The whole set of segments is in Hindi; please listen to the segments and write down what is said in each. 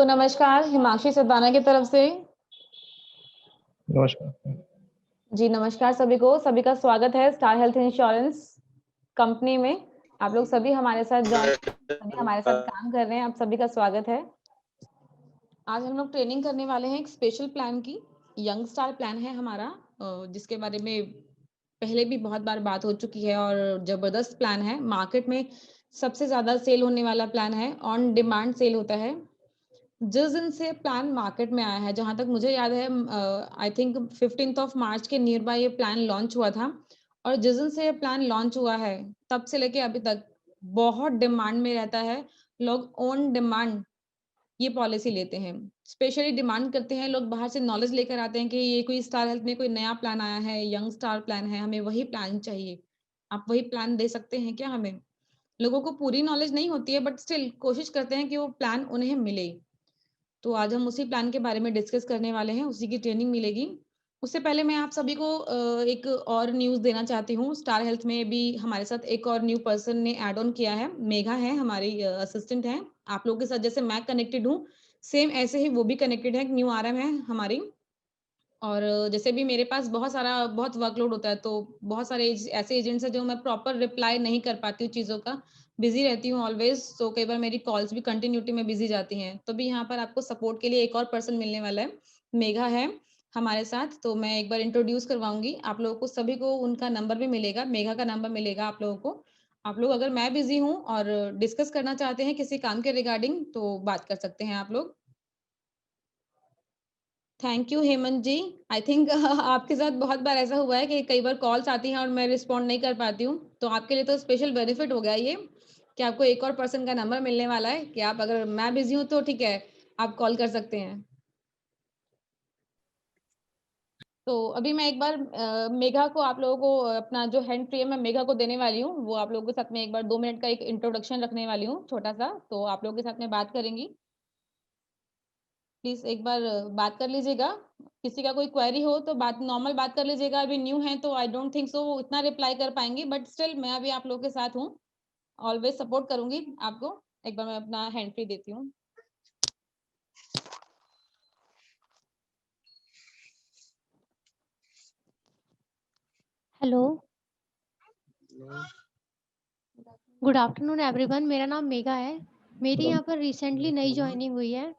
को नमस्कार, हिमांशी सिद्धाना की तरफ से। नमस्कार। जी नमस्कार सभी को, सभी का स्वागत है स्टार हेल्थ इंश्योरेंस कंपनी में। आप लोग सभी हमारे साथ सभी हमारे साथ काम कर रहे हैं, आप सभी का स्वागत है। आज हम लोग ट्रेनिंग करने वाले हैं एक स्पेशल प्लान की। यंग स्टार प्लान है हमारा, जिसके बारे में पहले भी बहुत बार बात हो चुकी है और जबरदस्त प्लान है। मार्केट में सबसे ज्यादा सेल होने वाला प्लान है, ऑन डिमांड सेल होता है। जिस दिन से प्लान मार्केट में आया है, जहां तक मुझे याद है, I think 15th of March के नियर बाय ये प्लान लॉन्च हुआ था। और जिस दिन से ये प्लान लॉन्च हुआ है तब से लेके अभी तक बहुत डिमांड में रहता है। लोग ऑन डिमांड ये पॉलिसी लेते हैं, स्पेशली डिमांड करते हैं। लोग बाहर से नॉलेज लेकर आते हैं कि ये कोई स्टार हेल्थ में कोई नया प्लान आया है, यंग स्टार प्लान है, हमें वही प्लान चाहिए। आप वही प्लान दे सकते हैं क्या हमें? लोगों को पूरी नॉलेज नहीं होती है, बट स्टिल कोशिश करते हैं कि वो प्लान उन्हें मिले। तो आज हम उसी प्लान के बारे में डिस्कस करने वाले हैं, उसी की ट्रेनिंग मिलेगी। उससे पहले मैं आप सभी को एक और न्यूज़ देना चाहती हूँ। स्टार हेल्थ में भी हमारे साथ एक और न्यू पर्सन ने ऐड ऑन किया है। मेघा है, हमारी असिस्टेंट है। आप लोगों के साथ जैसे मैं कनेक्टेड हूँ, सेम ऐसे ही वो भी कनेक्टेड है, न्यू आरएम है हमारी। और जैसे भी मेरे पास बहुत वर्कलोड होता है, तो बहुत सारे ऐसे एजेंट्स हैं जो मैं प्रॉपर रिप्लाई नहीं कर पाती हूँ चीज़ों का, बिजी रहती हूँ ऑलवेज। तो कई बार मेरी कॉल्स भी कंटिन्यूटी में बिजी जाती हैं। तो भी यहाँ पर आपको सपोर्ट के लिए एक और पर्सन मिलने वाला है, मेघा है हमारे साथ। तो मैं एक बार इंट्रोड्यूस करवाऊंगी आप लोगों को, सभी को उनका नंबर भी मिलेगा, मेघा का नंबर मिलेगा आप लोगों को। आप लोग अगर मैं बिजी हूँ और डिस्कस करना चाहते हैं किसी काम के रिगार्डिंग, तो बात कर सकते हैं आप लोग। Thank you Hemant ji. I think आपके साथ बहुत बार ऐसा हुआ है कि कई बार कॉल्स आती हैं और मैं रिस्पॉन्ड नहीं कर पाती हूँ, तो आपके लिए तो स्पेशल बेनिफिट हो गया ये कि आपको एक और पर्सन का नंबर मिलने वाला है कि आप, अगर मैं बिजी हूँ तो ठीक है, आप कॉल कर सकते हैं। तो अभी मैं एक बार मेघा को, आप लोगों को अपना जो हैंड फ्री है मैं मेघा को देने वाली हूँ। वो आप लोगों के साथ में एक बार 2 मिनट का एक इंट्रोडक्शन रखने वाली हूँ छोटा सा, तो आप लोगों के साथ में बात करेंगी। प्लीज एक बार बात कर लीजिएगा। किसी का कोई क्वेरी हो तो बात नॉर्मल बात कर लीजिएगा। अभी न्यू है तो आई डोंट थिंक सो वो इतना रिप्लाई कर पाएंगी, बट स्टिल मैं अभी आप लोगों के साथ हूँ, ऑलवेज सपोर्ट करूंगी आपको। एक बार मैं अपना हैंड फ्री देती हूँ। Hello, good afternoon everyone. मेरा नाम मेघा है। मेरी यहाँ पर रिसेंटली नई ज्वाइनिंग हुई है।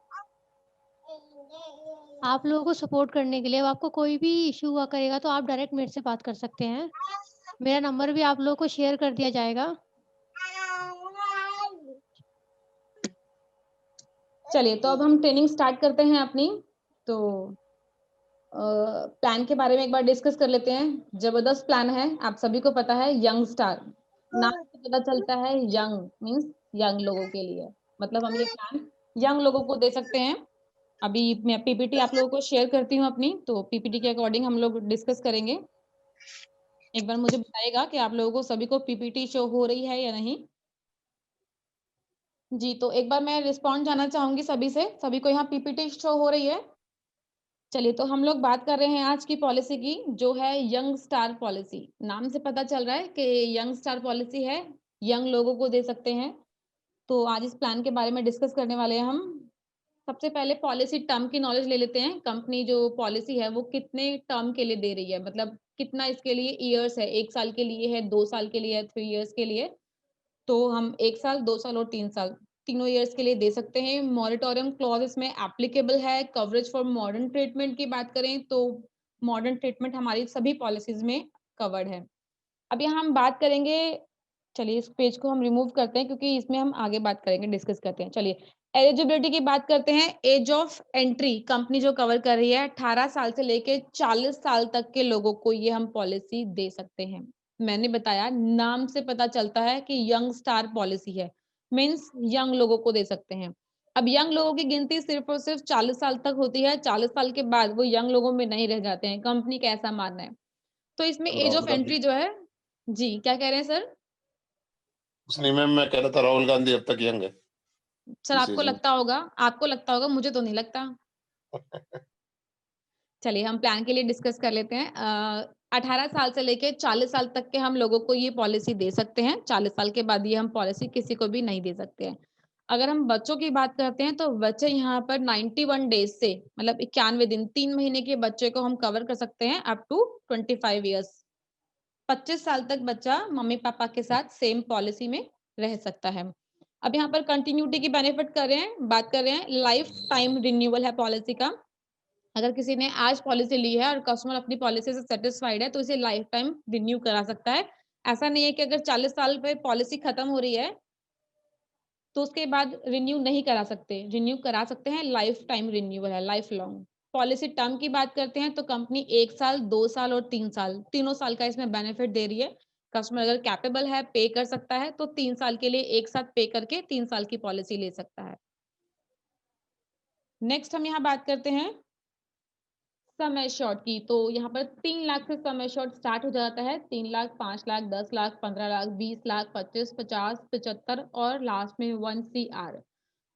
आप लोगों को सपोर्ट करने के लिए, अब आपको कोई भी इशू हुआ करेगा तो आप डायरेक्ट मेरे से बात कर सकते हैं। मेरा नंबर भी आप लोगों को शेयर कर दिया जाएगा। चलिए, तो अब हम ट्रेनिंग स्टार्ट करते हैं अपनी। तो प्लान के बारे में एक बार डिस्कस कर लेते हैं। जबरदस्त प्लान है, आप सभी को पता है, यंग स्टार नाम से पता चलता है। यंग मींस यंग लोगों के लिए, मतलब हम ये प्लान यंग लोगों को दे सकते हैं। अभी मैं पीपीटी आप लोगों को शेयर करती हूँ अपनी, तो पीपीटी के अकॉर्डिंग हम लोग डिस्कस करेंगे। एक बार मुझे बताइएगा कि आप लोगों को सभी को पीपीटी शो हो रही है या नहीं। जी, तो एक बार मैं रिस्पॉन्ड जानना चाहूंगी सभी से, सभी को यहाँ पीपीटी शो हो रही है? चलिए, तो हम लोग बात कर रहे हैं आज की पॉलिसी की, जो है यंग स्टार पॉलिसी। नाम से पता चल रहा है कि यंग स्टार पॉलिसी है, यंग लोगों को दे सकते हैं। तो आज इस प्लान के बारे में डिस्कस करने वाले हैं हम। सबसे पहले पॉलिसी टर्म की नॉलेज ले लेते हैं। कंपनी जो पॉलिसी है वो कितने टर्म के लिए दे रही है, मतलब कितना इसके लिए ईयर्स है, 1 साल के लिए है, 2 साल के लिए है, 3 इयर्स के लिए। तो हम 1 साल, 2 साल और 3 साल, तीनों ईयर्स के लिए दे सकते हैं। मॉरिटोरियम क्लॉज इसमें एप्लीकेबल है। कवरेज फॉर मॉडर्न ट्रीटमेंट की बात करें तो मॉडर्न ट्रीटमेंट हमारी सभी पॉलिसीज में कवर्ड है। अब यहाँ हम बात करेंगे, चलिए इस पेज को हम रिमूव करते हैं क्योंकि इसमें हम आगे बात करेंगे, डिस्कस करते हैं। चलिए एलिजिबिलिटी की बात करते हैं। एज ऑफ एंट्री कंपनी जो कवर कर रही है, 18 साल से लेके 40 साल तक के लोगों को ये हम पॉलिसी दे सकते हैं। मैंने बताया, नाम से पता चलता है कि यंग स्टार पॉलिसी है, मीन्स यंग लोगों को दे सकते हैं। अब यंग लोगों की गिनती सिर्फ और सिर्फ 40 साल तक होती है। 40 साल के बाद वो यंग लोगों में नहीं रह जाते हैं, कंपनी का ऐसा मानना है। तो इसमें as Rahul of Gandhi. Entry जो है, जी क्या कह रहे हैं सर? उस नहीं मैम, मैं कह रहा था राहुल गांधी अब तक यंग है सर इस आपको एज में। लगता होगा, आपको लगता होगा, मुझे तो नहीं लगता। चलिए हम प्लान के लिए डिस्कस कर लेते हैं। 18 साल से लेके 40 साल तक के हम लोगों को ये पॉलिसी दे सकते हैं। 40 साल के बाद ये हम पॉलिसी किसी को भी नहीं दे सकते हैं। अगर हम बच्चों की बात करते हैं तो बच्चे यहाँ पर 91 डेज से मतलब 91 दिन 3 महीने के बच्चे को हम कवर कर सकते हैं अप टू 25 ईयर्स। 25 साल तक बच्चा मम्मी पापा के साथ सेम पॉलिसी में रह सकता है। अब यहाँ पर कंटिन्यूटी की बेनिफिट कर रहे हैं, बात कर रहे हैं, लाइफ टाइम रिन्यूअल है पॉलिसी का। अगर किसी ने आज पॉलिसी ली है और कस्टमर अपनी पॉलिसी से सेटिस्फाइड है तो इसे लाइफ टाइम रिन्यू करा सकता है। ऐसा नहीं है कि अगर 40 साल पे पॉलिसी खत्म हो रही है तो उसके बाद रिन्यू नहीं करा सकते, रिन्यू करा सकते हैं, लाइफ टाइम रिन्यूअल है, लाइफ लॉन्ग। पॉलिसी टर्म की बात करते हैं तो कंपनी 1 साल, 2 साल और 3 साल, तीनों साल का इसमें बेनिफिट दे रही है। कस्टमर अगर कैपेबल है, पे कर सकता है तो 3 साल के लिए एक साथ पे करके 3 साल की पॉलिसी ले सकता है। नेक्स्ट हम यहाँ बात करते हैं सम एश्योर्ड की। तो यहाँ पर 3 लाख से सम एश्योर्ड स्टार्ट हो जाता है। 3 लाख, 5 लाख, 10 लाख, 15 लाख, 20 लाख, 25, 50, 75 और लास्ट में 1 CR।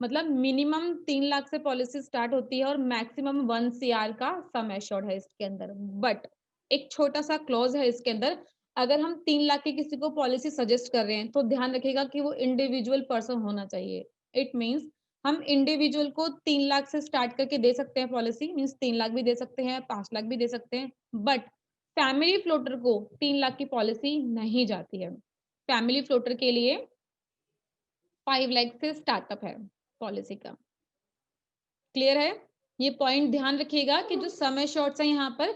मतलब मिनिमम 3 लाख से पॉलिसी स्टार्ट होती है और मैक्सिमम 1 CR का सम एश्योर्ड है इसके अंदर। बट एक छोटा सा क्लॉज है इसके अंदर, अगर हम 3 लाख की किसी को पॉलिसी सजेस्ट कर रहे हैं तो ध्यान रखिएगा कि वो इंडिविजुअल पर्सन होना चाहिए। इट मीन्स हम इंडिविजुअल को 3 लाख से स्टार्ट करके दे सकते हैं पॉलिसी, मीन्स 3 लाख भी दे सकते हैं, 5 लाख भी दे सकते हैं, बट फैमिली फ्लोटर को 3 लाख की पॉलिसी नहीं जाती है। फैमिली फ्लोटर के लिए 5 लाख से स्टार्टअप है पॉलिसी का। क्लियर है? ये पॉइंट ध्यान रखिएगा कि जो सम एश्योर्ड है यहाँ पर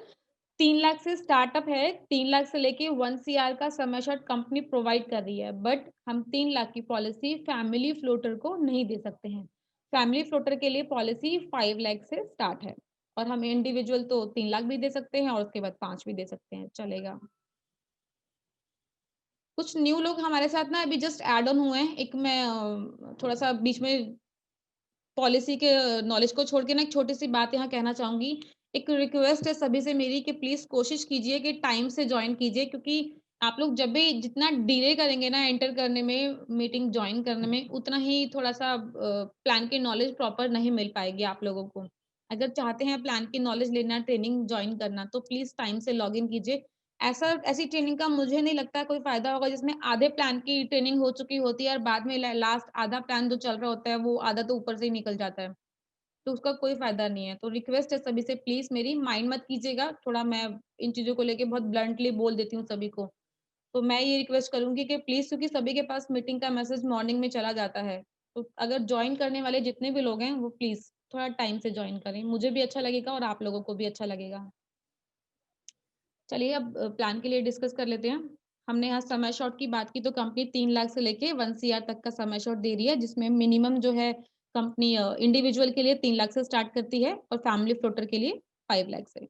3 लाख से स्टार्टअप है, 3 लाख से लेके 1 CR का सम एश्योर्ड कंपनी प्रोवाइड कर रही है, बट हम 3 लाख की पॉलिसी फैमिली फ्लोटर को नहीं दे सकते हैं। फैमिली फ्लोटर के लिए पॉलिसी 5 लाख से स्टार्ट है और हम इंडिविजुअल तो 3 लाख भी दे सकते हैं और उसके बाद 5 भी दे सकते हैं, चलेगा। कुछ न्यू लोग हमारे साथ ना अभी जस्ट ऐड ऑन हुए हैं। एक मैं थोड़ा सा बीच में पॉलिसी के नॉलेज को छोड़ के ना एक छोटी-सी बात यहाँ कहना चाहूँगी। एक रिक्वेस्ट है सभी से मेरी कि प्लीज़ कोशिश कीजिए कि टाइम से जॉइन कीजिए, क्योंकि आप लोग जब भी जितना डिले करेंगे ना एंटर करने में, मीटिंग जॉइन करने में, उतना ही थोड़ा-सा प्लान की नॉलेज प्रॉपर नहीं मिल पाएगी आप लोगों को। अगर चाहते हैं प्लान की नॉलेज लेना, ट्रेनिंग जॉइन करना, तो प्लीज़ टाइम से लॉगिन कीजिए। ऐसी ट्रेनिंग का मुझे नहीं लगता है कोई फ़ायदा होगा जिसमें आधे प्लान की ट्रेनिंग हो चुकी होती है और बाद में लास्ट आधा प्लान जो चल रहा होता है वो आधा तो ऊपर से ही निकल जाता है। तो उसका कोई फ़ायदा नहीं है। तो रिक्वेस्ट है सभी से, प्लीज़ मेरी माइंड मत कीजिएगा। थोड़ा मैं इन चीज़ों को लेके बहुत ब्लंटली बोल देती हूँ सभी को। तो मैं ये रिक्वेस्ट करूँगी कि प्लीज़, क्योंकि सभी के पास मीटिंग का मैसेज मॉर्निंग में चला जाता है। तो अगर जॉइन करने वाले जितने भी लोग हैं वो प्लीज़ थोड़ा टाइम से जॉइन करें। मुझे भी अच्छा लगेगा और आप लोगों को भी अच्छा लगेगा। चलिए अब प्लान के लिए डिस्कस कर लेते हैं। हमने यहाँ समय शॉर्ट की बात की तो कंपनी 3 लाख से लेके 1 CR तक का समय शॉर्ट दे रही है, जिसमें मिनिमम जो है कंपनी इंडिविजुअल के लिए 3 लाख से स्टार्ट करती है और फैमिली फ्लोटर के लिए 5 लाख से।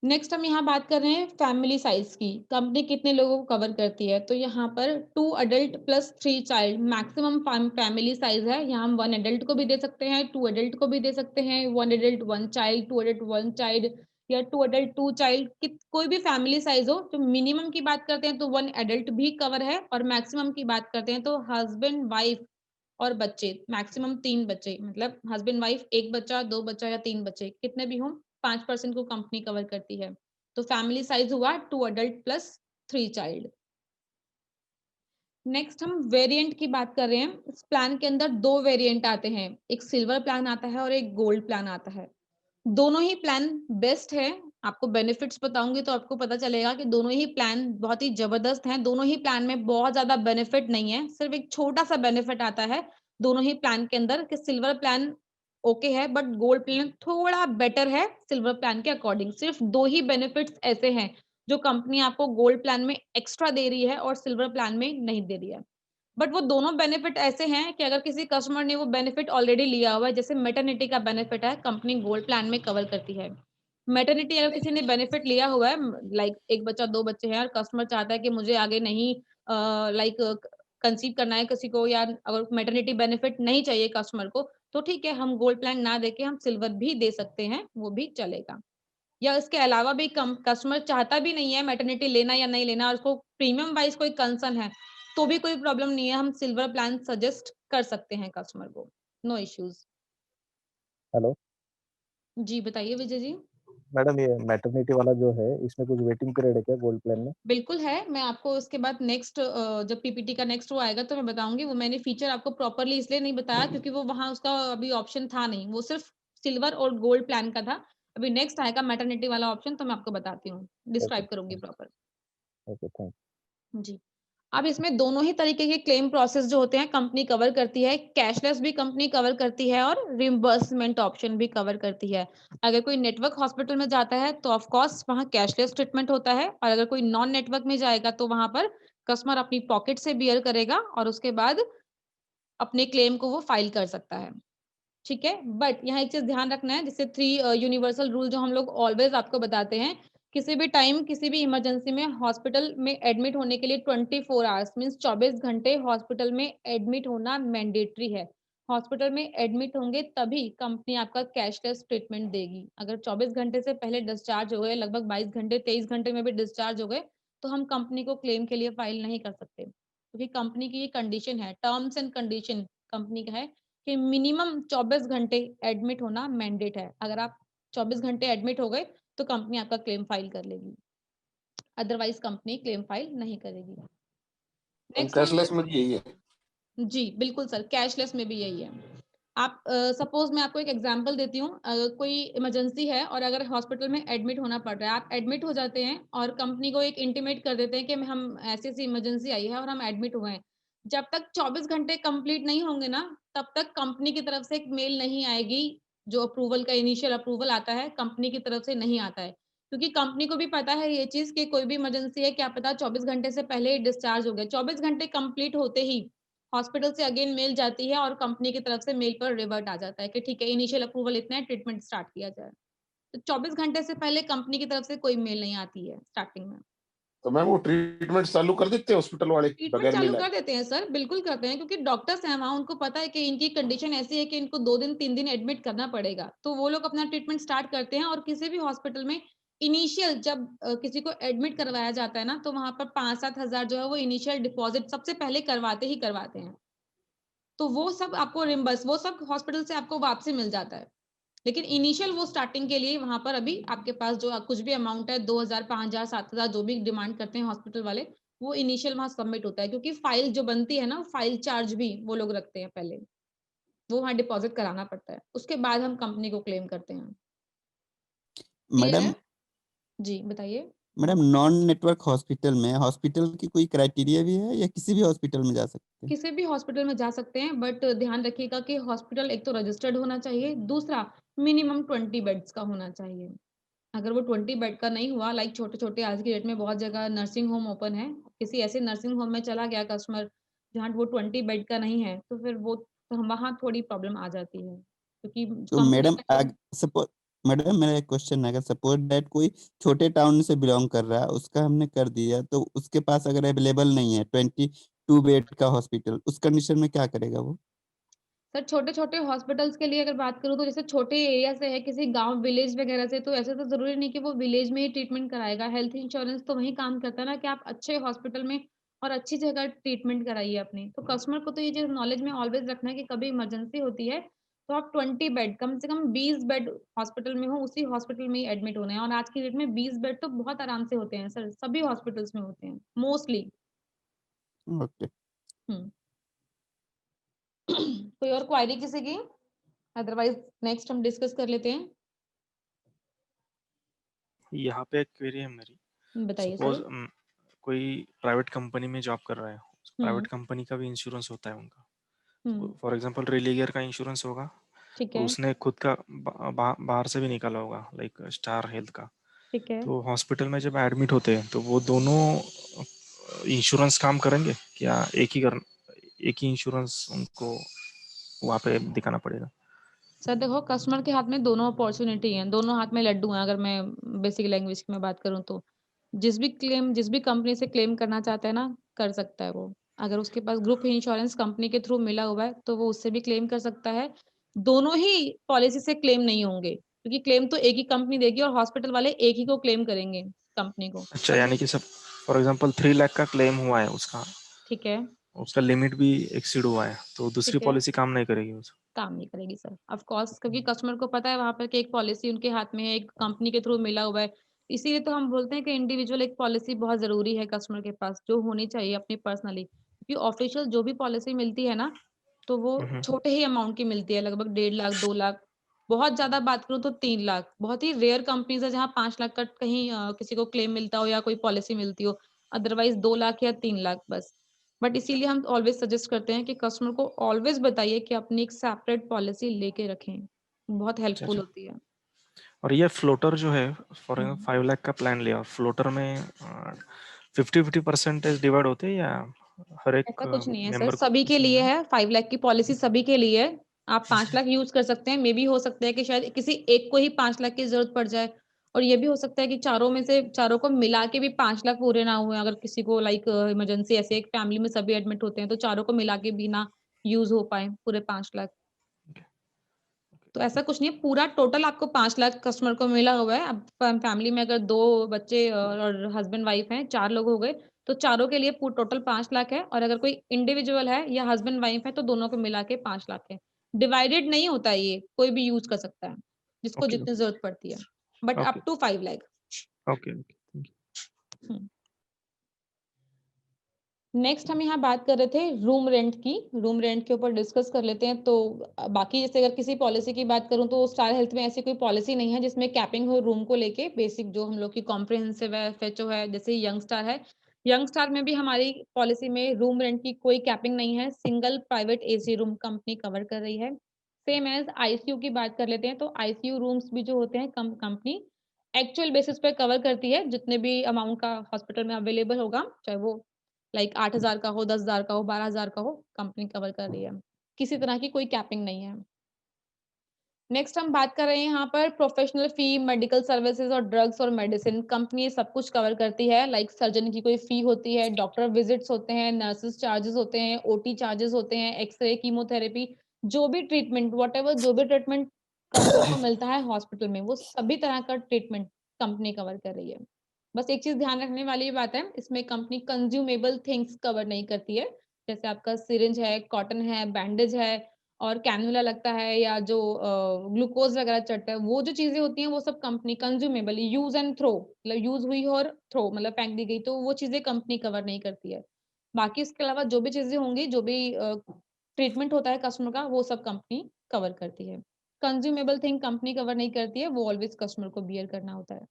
नेक्स्ट हम यहाँ बात कर रहे हैं फैमिली साइज की। कंपनी कितने लोगों को कवर करती है? तो यहाँ पर 2 adult plus 3 child maximum family size है। यहाँ हम 1 अडल्ट को भी दे सकते हैं, 2 अडल्ट को भी दे सकते हैं, 1 अडल्ट 1 चाइल्ड, 2 अडल्ट 1 चाइल्ड या 2 अडल्ट 2 चाइल्ड, कोई भी फैमिली साइज हो। तो मिनिमम की बात करते हैं तो 1 अडल्ट भी कवर है और मैक्सिमम की बात करते हैं तो हस्बैंड, वाइफ और बच्चे, मैक्सिमम 3 बच्चे, मतलब हस्बैंड वाइफ 1 बच्चा, 2 बच्चा या 3 बच्चे, कितने भी हों 5% को कंपनी कवर करती है। तो फैमिली साइज हुआ 2 अडल्ट प्लस 3 चाइल्ड। नेक्स्ट हम वेरिएंट की बात कर रहे हैं। इस प्लान के अंदर 2 वेरिएंट आते हैं, एक सिल्वर प्लान आता है और एक गोल्ड प्लान आता है। दोनों ही प्लान बेस्ट है। आपको बेनिफिट्स बताऊंगी तो आपको पता चलेगा कि दोनों ही प्लान बहुत ही जबरदस्त हैं। दोनों ही प्लान में बहुत ज्यादा बेनिफिट नहीं है, सिर्फ एक छोटा सा बेनिफिट आता है दोनों ही प्लान के अंदर कि सिल्वर प्लान ओके है बट गोल्ड प्लान थोड़ा बेटर है सिल्वर प्लान के अकॉर्डिंग। सिर्फ 2 ही बेनिफिट्स ऐसे हैं जो कंपनी आपको गोल्ड प्लान में एक्स्ट्रा दे रही है और सिल्वर प्लान में नहीं दे रही है। बट वो दोनों बेनिफिट ऐसे हैं कि अगर किसी कस्टमर ने वो बेनिफिट ऑलरेडी लिया हुआ है, जैसे मैटरनिटी का बेनिफिट है, कंपनी गोल्ड प्लान में कवर करती है। मैटरनिटी अगर किसी ने बेनिफिट लिया हुआ है, लाइक 1 बच्चा 2 बच्चे हैं और कस्टमर चाहता है कि मुझे आगे नहीं लाइक कंसीव करना है किसी को, या अगर मैटरनिटी बेनिफिट नहीं चाहिए कस्टमर को, तो ठीक है, हम गोल्ड प्लान ना देके हम सिल्वर भी दे सकते हैं, वो भी चलेगा। या इसके अलावा भी कस्टमर चाहता भी नहीं है मैटरनिटी लेना या नहीं लेना और उसको प्रीमियम वाइज कोई कंसर्न है, तो भी कोई प्रॉब्लम नहीं है, हम सिल्वर प्लान सजेस्ट कर सकते हैं कस्टमर को, नो इश्यूज। हेलो। जी बताइए विजय जी। मैडम ये मैटरनिटी वाला जो है इसमें कुछ वेटिंग पीरियड है क्या गोल्ड प्लान में? बिल्कुल है, मैं आपको उसके बाद नेक्स्ट जब पीपीटी का नेक्स्ट वो आएगा तो मैं बताऊंगी। वो मैंने फीचर आपको प्रॉपरली इसलिए नहीं बताया क्योंकि वो वहां उसका अभी ऑप्शन था नहीं, वो सिर्फ सिल्वर और गोल्ड प्लान का था। अभी नेक्स्ट आएगा मैटरनिटी वाला ऑप्शन, तो मैं आपको बताती हूँ, डिस्क्राइब करूंगी प्रॉपर। ओके, थैंक जी। अब इसमें दोनों ही तरीके के क्लेम प्रोसेस जो होते हैं कंपनी कवर करती है। कैशलेस भी कंपनी कवर करती है और रिम्बर्समेंट ऑप्शन भी कवर करती है। अगर कोई नेटवर्क हॉस्पिटल में जाता है तो ऑफ कोर्स वहाँ कैशलेस ट्रीटमेंट होता है, और अगर कोई नॉन नेटवर्क में जाएगा तो वहां पर कस्टमर अपनी पॉकेट से बियर करेगा और उसके बाद अपने क्लेम को वो फाइल कर सकता है। ठीक है, बट यहाँ एक चीज ध्यान रखना है, जैसे 3 यूनिवर्सल रूल जो हम लोग ऑलवेज आपको बताते हैं, किसी भी टाइम किसी भी इमरजेंसी में हॉस्पिटल में एडमिट होने के लिए 24 आवर्स मींस 24 घंटे हॉस्पिटल में एडमिट होना मैंडेटरी है। हॉस्पिटल में एडमिट होंगे तभी कंपनी आपका कैशलेस ट्रीटमेंट देगी। अगर 24 घंटे से पहले डिस्चार्ज हो गए, लगभग 22 घंटे 23 घंटे में भी डिस्चार्ज हो गए, तो हम कंपनी को क्लेम के लिए फाइल नहीं कर सकते, क्योंकि कंपनी की ये कंडीशन है, टर्म्स एंड कंडीशन कंपनी का है कि मिनिमम 24 घंटे एडमिट होना मैंडेट है। अगर आप 24 घंटे एडमिट हो गए तो कंपनी आपका क्लेम फाइल कर लेगी, अदरवाइज कंपनी क्लेम फाइल नहीं करेगी। नेक्स्ट कैशलेस में भी यही है। जी बिल्कुल सर, कैशलेस में भी यही है। आप सपोज मैं आपको एक एग्जांपल देती हूँ, कोई इमरजेंसी है और अगर हॉस्पिटल में एडमिट होना पड़ रहा है, आप एडमिट हो जाते हैं और कंपनी को एक इंटीमेट कर देते हैं कि हम ऐसी ऐसी इमरजेंसी आई है और हम एडमिट हुए हैं। जब तक 24 घंटे कंप्लीट नहीं होंगे ना, तब तक कंपनी की तरफ से एक मेल नहीं आएगी। जो अप्रूवल का इनिशियल अप्रूवल आता है कंपनी की तरफ से नहीं आता है, क्योंकि कंपनी को भी पता है ये चीज कि कोई भी इमरजेंसी है, क्या पता 24 घंटे से पहले ही डिस्चार्ज हो गए। 24 घंटे कंप्लीट होते ही हॉस्पिटल से अगेन मेल जाती है और कंपनी की तरफ से मेल पर रिवर्ट आ जाता है कि ठीक है इनिशियल अप्रूवल इतना है, ट्रीटमेंट स्टार्ट किया जाए। तो 24 घंटे से पहले कंपनी की तरफ से कोई मेल नहीं आती है स्टार्टिंग में। तो मैम वो ट्रीटमेंट चालू कर देते हैं हॉस्पिटल वाले ट्रीटमेंट बगैर चालू मिला? कर देते हैं सर, बिल्कुल करते हैं, क्योंकि डॉक्टर्स हैं वहां, उनको पता है कि इनकी कंडीशन ऐसी है कि इनको 2 दिन 3 दिन एडमिट करना पड़ेगा, तो वो लोग अपना ट्रीटमेंट स्टार्ट करते हैं। और किसी भी हॉस्पिटल में इनिशियल जब किसी को एडमिट करवाया जाता है ना, तो वहां पर 5-7 हजार जो है वो इनिशियल डिपॉजिट सबसे पहले करवाते हैं। तो वो सब आपको रिम्बर्स, वो सब हॉस्पिटल से आपको वापसी मिल जाता है। लेकिन इनिशियल वो स्टार्टिंग के लिए वहां पर अभी आपके पास जो कुछ भी अमाउंट है, 2,000 5,000 7,000 जो भी डिमांड करते हैं हॉस्पिटल वाले, वो इनिशियल वहां सबमिट होता है, क्योंकि फाइल जो बनती है ना, फाइल चार्ज भी वो लोग रखते हैं पहले, वो वहां डिपॉजिट कराना पड़ता है, उसके बाद हम कंपनी को क्लेम करते हैं। क्लियर मैडम है? जी बताइए। मैडम नॉन नेटवर्क हॉस्पिटल में हॉस्पिटल की कोई क्राइटेरिया भी है या किसी भी हॉस्पिटल में जा सकते हैं? किसी भी हॉस्पिटल में जा सकते हैं, बट ध्यान रखिएगा कि हॉस्पिटल एक तो रजिस्टर्ड होना चाहिए, दूसरा मिनिमम 20 बेड्स का होना चाहिए। अगर वो 20 बेड का नहीं हुआ, लाइक छोटे-छोटे आज की डेट में बहुत जगह नर्सिंग होम ओपन है, किसी ऐसे नर्सिंग होम में चला गया कस्टमर जहाँ वो 20 बेड का नहीं है, तो फिर वो वहाँ थोड़ी प्रॉब्लम आ जाती है, क्योंकि तो कंपनी मैडम का जो सपोज मैडम मेरा एक क्वेश्चन है, अगर सपोज दैट कोई छोटे टाउन से बिलोंग कर रहा है, उसका हमने कर दिया, तो उसके पास अगर अवेलेबल नहीं है 22 बेड का हॉस्पिटल, उस कंडीशन में क्या करेगा वो? सर छोटे-छोटे हॉस्पिटल्स के लिए अगर बात करूँ तो जैसे छोटे एरिया से है, किसी गाँव विलेज वगैरह से, तो ऐसा तो ज़रूरी नहीं कि वो विलेज में ही ट्रीटमेंट कराएगा। हेल्थ इंश्योरेंस तो वही काम करता है ना कि आप अच्छे हॉस्पिटल में और अच्छी जगह ट्रीटमेंट कराइए अपनी। तो कस्टमर को तो ये चीज़ नॉलेज में ऑलवेज़ रखना है कि कभी इमरजेंसी होती है, तो आप 20 बेड कम से कम 20 बेड हॉस्पिटल में हो, उसी हॉस्पिटल में ही एडमिट होना है। और आज की डेट में 20 बेड तो बहुत आराम से होते हैं सर, सभी हॉस्पिटल्स में होते हैं, मोस्टली। ओके। हुँ। कोई और क्वेरी किसी की? अदरवाइज़ नेक्स्ट हम डिस्कस कर लेते हैं। यहाँ पे एक क्वेरी है मेरी। बताइए सपोज सर। कोई प्राइवेट कंपनी में जॉब कर रहा है, प्राइवेट हुँ, कंपनी का भी इंश्योरेंस होता है उनका। हुँ, फॉर एग्जांपल रिलीगियर का इंश्योरेंस होगा ठीक और है, उसने खुद का बाहर से भी निकाला होगा, लाइक स्टार हेल्थ का। ठीक है। तो हॉस्पिटल में जब एडमिट होते हैं तो वो दोनों इंश्योरेंस काम करेंगे क्या? एक ही इंश्योरेंस उनको वहाँ पे दिखाना पड़ेगा? सर देखो, कस्टमर के हाथ में दोनों अपॉर्च्युनिटी हैं, दोनों हाथ में लड्डू हैं, अगर मैं बेसिक लैंग्वेज में बात करूँ तो। जिस भी कंपनी से क्लेम करना चाहता है ना, कर सकता है वो। अगर उसके पास ग्रुप इंश्योरेंस कंपनी के थ्रू मिला हुआ है, तो वो उससे भी क्लेम कर सकता है। दोनों ही पॉलिसी से क्लेम नहीं होंगे, क्योंकि क्लेम तो एक ही कंपनी देगी और हॉस्पिटल वाले एक ही को क्लेम करेंगे, कंपनी को। अच्छा, पर यानी कि सब फॉर एग्जांपल 3 लाख का क्लेम हुआ है उसका, ठीक है, उसका लिमिट भी एक्सीड हुआ है, तो दूसरी ठीक है। पॉलिसी काम नहीं करेगी उसको? काम नहीं करेगी सर, ऑफ कोर्स, क्योंकि कस्टमर को पता है वहां पर कि एक पॉलिसी उनके हाथ में है, एक कंपनी के थ्रू मिला हुआ है। इसीलिए तो हम बोलते हैं कि इंडिविजुअल एक पॉलिसी बहुत जरूरी है कस्टमर के पास, जो होनी चाहिए अपनी पर्सनली, क्योंकि ऑफिशियल जो भी पॉलिसी मिलती है ना, तो वो छोटे ही अमाउंट की मिलती है, लगभग 1.5 लाख 2 लाख, बहुत ज्यादा बात करूं तो 3 लाख। बहुत ही रेयर कंपनीज है जहां 5 लाख का कहीं किसी को क्लेम मिलता हो या कोई पॉलिसी मिलती हो, अदरवाइज 2 लाख या 3 लाख बस। बट इसीलिए हम ऑलवेज सजेस्ट करते हैं कि कस्टमर को ऑलवेज बताइए कि अपनी एक सेपरेट पॉलिसी लेके रखें, बहुत हेल्पफुल होती है। और ये फ्लोटर जो है, फॉर हम्म। 5 लाख का प्लान लिया, फ्लोटर में 50-50% डिवाइड होते हैं या हर एक ऐसा कुछ नहीं है सर, मेंबर को सभी के लिए है। 5 लाख की पॉलिसी सभी के लिए है। आप 5 लाख यूज कर सकते हैं, मे भी हो सकता है कि शायद किसी एक को ही 5 लाख की जरूरत पड़ जाए, और ये भी हो सकता है कि चारों में से चारों को मिला के भी 5 लाख पूरे ना हुए। अगर किसी को लाइक इमरजेंसी, ऐसे एक फैमिली में सभी एडमिट होते हैं, तो चारों को मिला के भी ना यूज हो पाए पूरे 5 लाख। तो ऐसा कुछ नहीं है, पूरा टोटल आपको 5 लाख कस्टमर को मिला हुआ है। अब फैमिली में अगर 2 बच्चे और हस्बैंड वाइफ हैं, 4 लोग हो गए, तो चारों के लिए टोटल 5 लाख है। और अगर कोई इंडिविजुअल है या हस्बैंड वाइफ है, तो दोनों को मिला के 5 लाख है। डिवाइडेड नहीं होता है, ये कोई भी यूज कर सकता है जिसको ओके जितनी जरूरत पड़ती है, but okay up to 5 lakh. Okay okay. Next हम यहाँ बात कर रहे थे रूम रेंट की, रूम रेंट के ऊपर डिस्कस कर लेते हैं। तो बाकी जैसे अगर किसी पॉलिसी की बात करूँ, तो स्टार हेल्थ में ऐसी कोई पॉलिसी नहीं है जिसमें कैपिंग हो रूम को लेके। बेसिक जो हम लोग की कॉम्प्रिहेंसिव है, एफएचओ है, जैसे यंग स्टार है, यंग स्टार में भी हमारी पॉलिसी में रूम रेंट की कोई कैपिंग नहीं है। Single private AC room company cover कर रही है। सेम एज आईसीयू की बात कर लेते हैं, तो आईसीयू रूम्स भी जो होते हैं कंपनी एक्चुअल बेसिस पे कवर करती है, जितने भी अमाउंट का हॉस्पिटल में अवेलेबल होगा, चाहे वो लाइक 8,000 का हो, 10,000 का हो, 12,000 का हो, कंपनी कवर कर रही है। किसी तरह की कोई कैपिंग नहीं है। नेक्स्ट हम बात कर रहे हैं यहाँ पर प्रोफेशनल फी, मेडिकल सर्विसेज और ड्रग्स और मेडिसिन। कंपनी सब कुछ कवर करती है, लाइक सर्जन की कोई फी होती है, डॉक्टर विजिट्स होते हैं, नर्सेस चार्जेस होते हैं, ओटी चार्जेस होते हैं, एक्सरे, कीमोथेरेपी, जो भी ट्रीटमेंट, व्हाटएवर जो भी ट्रीटमेंट कस्टमर को मिलता है हॉस्पिटल में, वो सभी तरह का ट्रीटमेंट कंपनी कवर कर रही है। बस एक चीज ध्यान रखने वाली बात है, इसमें कंपनी कंज्यूमेबल थिंग्स कवर नहीं करती है। जैसे आपका सिरिंज है, कॉटन है, बैंडेज है, और कैनुला लगता है, या जो ग्लूकोज वगैरह चढ़ता है, वो जो चीजें होती हैं वो सब company consumable, use and throw, मतलब यूज हुई हो और थ्रो मतलब फेंक दी गई, तो वो चीजें कंपनी कवर नहीं करती है। बाकी इसके अलावा जो भी चीजें होंगी, जो भी ट्रीटमेंट होता है कस्टमर का, वो सब कंपनी कवर करती है। कंज्यूमेबल थिंग कंपनी कवर नहीं करती है, वो ऑलवेज कस्टमर को बियर करना होता है।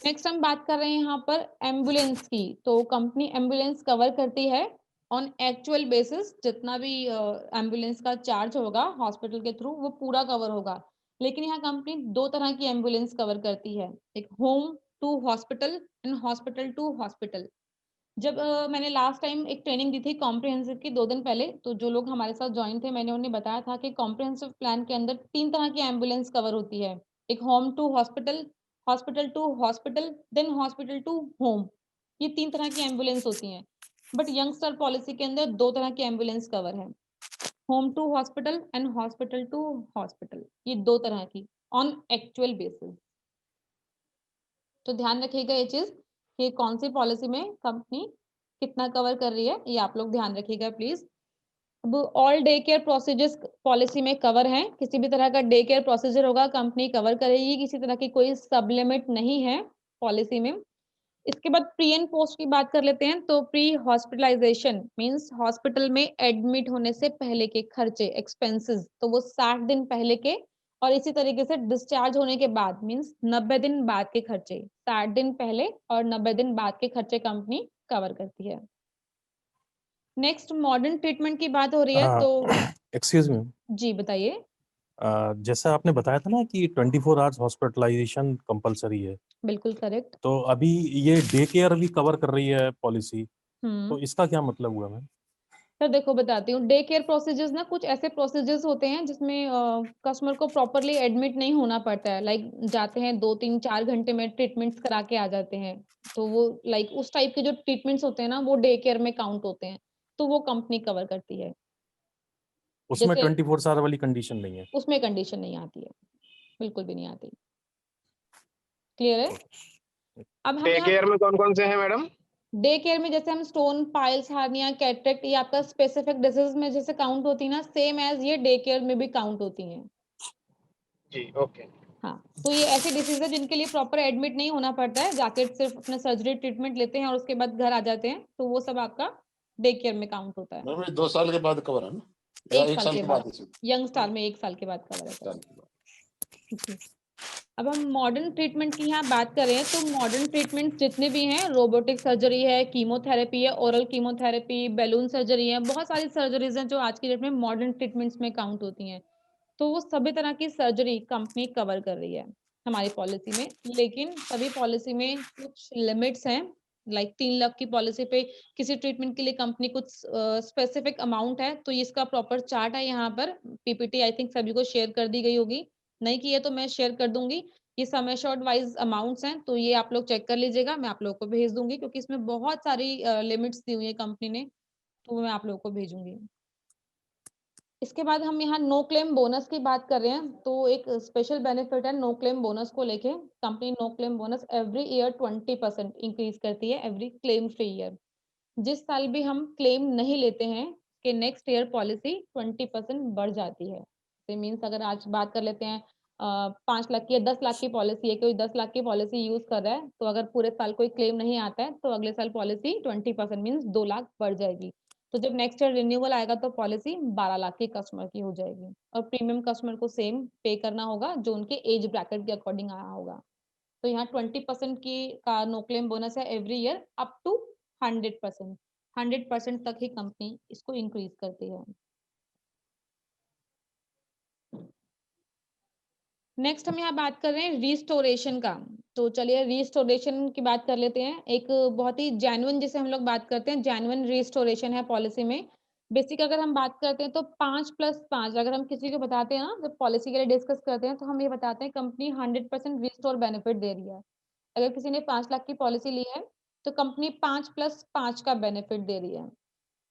नेक्स्ट हम बात कर रहे हैं यहाँ पर एम्बुलेंस की। तो कंपनी एम्बुलेंस कवर करती है ऑन एक्चुअल बेसिस, जितना भी एम्बुलेंस का चार्ज होगा हॉस्पिटल के थ्रू, वो पूरा कवर होगा। लेकिन यहाँ कंपनी 2 तरह की एम्बुलेंस कवर करती है, एक home to hospital and hospital to hospital. जब मैंने लास्ट टाइम एक ट्रेनिंग दी थी कॉम्प्रिहेंसिव की 2 दिन पहले, तो जो लोग हमारे साथ ज्वाइन थे, मैंने उन्हें बताया था कि कॉम्प्रिहेंसिव प्लान के अंदर 3 तरह की एम्बुलेंस कवर होती है, एक home to hospital, hospital to hospital, then hospital to home. ये 3 तरह की एम्बुलेंस होती हैं। बट यंगस्टर पॉलिसी के अंदर 2 तरह की एम्बुलेंस कवर है, home to hospital and hospital to hospital, ये 2 तरह की ऑन एक्चुअल बेसिस। तो ध्यान रखिएगा ये चीज कि कौन सी पॉलिसी में कंपनी कितना कवर कर रही है, ये आप लोग ध्यान रखिएगा प्लीज। अब all day care procedures policy में कवर हैं, किसी भी तरह का डे केयर प्रोसीजर होगा कंपनी कवर करेगी, किसी तरह की कोई सब लिमिट नहीं है पॉलिसी में। इसके बाद प्री एंड पोस्ट की बात कर लेते हैं। तो प्री हॉस्पिटलाइजेशन मींस हॉस्पिटल में एडमिट होने से पहले के खर्चे, एक्सपेंसेस, तो वो 60 दिन पहले के, और इसी तरीके से डिस्चार्ज होने के बाद मींस 90 दिन बाद के खर्चे, 60 दिन पहले और 90 दिन बाद के खर्चे कंपनी कवर करती है। नेक्स्ट मॉडर्न ट्रीटमेंट की बात हो रही है, तो एक्सक्यूज मी, जी बताइए। जैसा आपने बताया था ना कि 24 आवर्स हॉस्पिटलाइजेशन कंपलसरी है, बिल्कुल करेक्ट। तो अभी ये डे केयर भी कवर कर रही है पॉलिसी, हम्म। तो इसका क्या मतलब हुआ मैम? सर देखो बताती हूँ, डे केयर प्रोसीजर्स ना कुछ ऐसे प्रोसीजर्स होते हैं जिसमें कस्टमर को प्रॉपरली एडमिट नहीं होना पड़ता है, लाइक जाते हैं 2-3-4 घंटे में ट्रीटमेंट्स करा के आ जाते हैं, तो वो लाइक उस टाइप के जो ट्रीटमेंट्स होते हैं ना, वो डे केयर में काउंट होते हैं, तो वो कंपनी कवर करती है। उसमें जैसे 24 आवर वाली कंडीशन नहीं है? उसमें कंडीशन नहीं आती है, बिल्कुल भी नहीं आती। क्लियर है? अब हम डे यहाँ केयर में कौन कौन से हैं मैडम? डे केयर में जैसे हम स्टोन, पाइल्स, हार्निया, कैटरेक्ट, ये आपका स्पेसिफिक डिजीज में जैसे काउंट होती है ना, सेम एज ये डे केयर में भी काउंट होती हैं। जी, ओके। हाँ, तो ये ऐसे डिसीज है जिनके लिए प्रॉपर एडमिट नहीं होना पड़ता है, जाके सिर्फ अपना सर्जरी ट्रीटमेंट लेते हैं और उसके बाद घर आ जाते हैं, तो वो सब आपका डे केयर में काउंट होता है। मैम ये 2 साल के बाद कवर है ना, या 1 साल के बाद है सिर्फ? यंग स्टार में 1 साल के बाद कवर है सर। साल के बाद। जी। अब हम मॉडर्न ट्रीटमेंट की यहाँ बात करें तो मॉडर्न ट्रीटमेंट जितने भी हैं, रोबोटिक सर्जरी है, कीमोथेरेपी है, ओरल कीमोथेरेपी, बैलून सर्जरी है, बहुत सारी सर्जरीज हैं जो आज की डेट में मॉडर्न ट्रीटमेंट्स में काउंट होती हैं। तो वो सभी तरह की सर्जरी कंपनी कवर कर रही है हमारी पॉलिसी में, लेकिन सभी पॉलिसी में कुछ लिमिट्स हैं। लाइक 3 लाख की पॉलिसी पे किसी ट्रीटमेंट के लिए कंपनी कुछ स्पेसिफिक अमाउंट है, तो इसका प्रॉपर चार्ट है यहाँ पर, पीपीटी आई थिंक सभी को शेयर कर दी गई होगी, नहीं की है तो मैं शेयर कर दूंगी। ये समय शॉर्ट वाइज अमाउंट्स हैं, तो ये आप लोग चेक कर लीजिएगा, मैं आप लोगों को भेज दूंगी, क्योंकि इसमें बहुत सारी लिमिट्स दी हुई है कंपनी ने, तो वो मैं आप लोगों को भेजूंगी। इसके बाद हम यहाँ नो क्लेम बोनस की बात कर रहे हैं, तो एक स्पेशल बेनिफिट है नो क्लेम बोनस को लेके। Company no claim bonus every year 20% increase करती है, एवरी क्लेम फ्री ईयर। जिस साल भी हम क्लेम नहीं लेते हैं कि नेक्स्ट ईयर पॉलिसी 20% बढ़ जाती है। तो मीन्स अगर आज बात कर लेते हैं 5 लाख की या 10 लाख की पॉलिसी है, कोई 10 लाख की पॉलिसी यूज कर रहा है, तो अगर पूरे साल कोई क्लेम नहीं आता है तो अगले साल पॉलिसी 20% मीन्स 2 लाख बढ़ जाएगी। तो जब नेक्स्ट ईयर रिन्यूअल आएगा तो पॉलिसी 12 लाख की कस्टमर की हो जाएगी, और प्रीमियम कस्टमर को सेम पे करना होगा जो उनके एज ब्रैकेट के अकॉर्डिंग आया होगा। तो यहाँ 20% की का नो क्लेम बोनस है एवरी ईयर अप टू 100%। 100% तक ही कंपनी इसको इंक्रीज करती है। नेक्स्ट हम यहाँ बात कर रहे हैं रिस्टोरेशन का, तो चलिए रिस्टोरेशन की बात कर लेते हैं। एक बहुत ही जेन्युइन जिसे हम लोग बात करते हैं, जेन्युइन रिस्टोरेशन है पॉलिसी में। बेसिक अगर हम बात करते हैं तो 5+5 अगर हम किसी को बताते हैं ना, जब पॉलिसी के लिए डिस्कस करते हैं तो हम ये बताते हैं कंपनी 100% रिस्टोर बेनिफिट दे रही है। अगर किसी ने 5 लाख की पॉलिसी ली है तो कंपनी 5+5 का बेनिफिट दे रही है।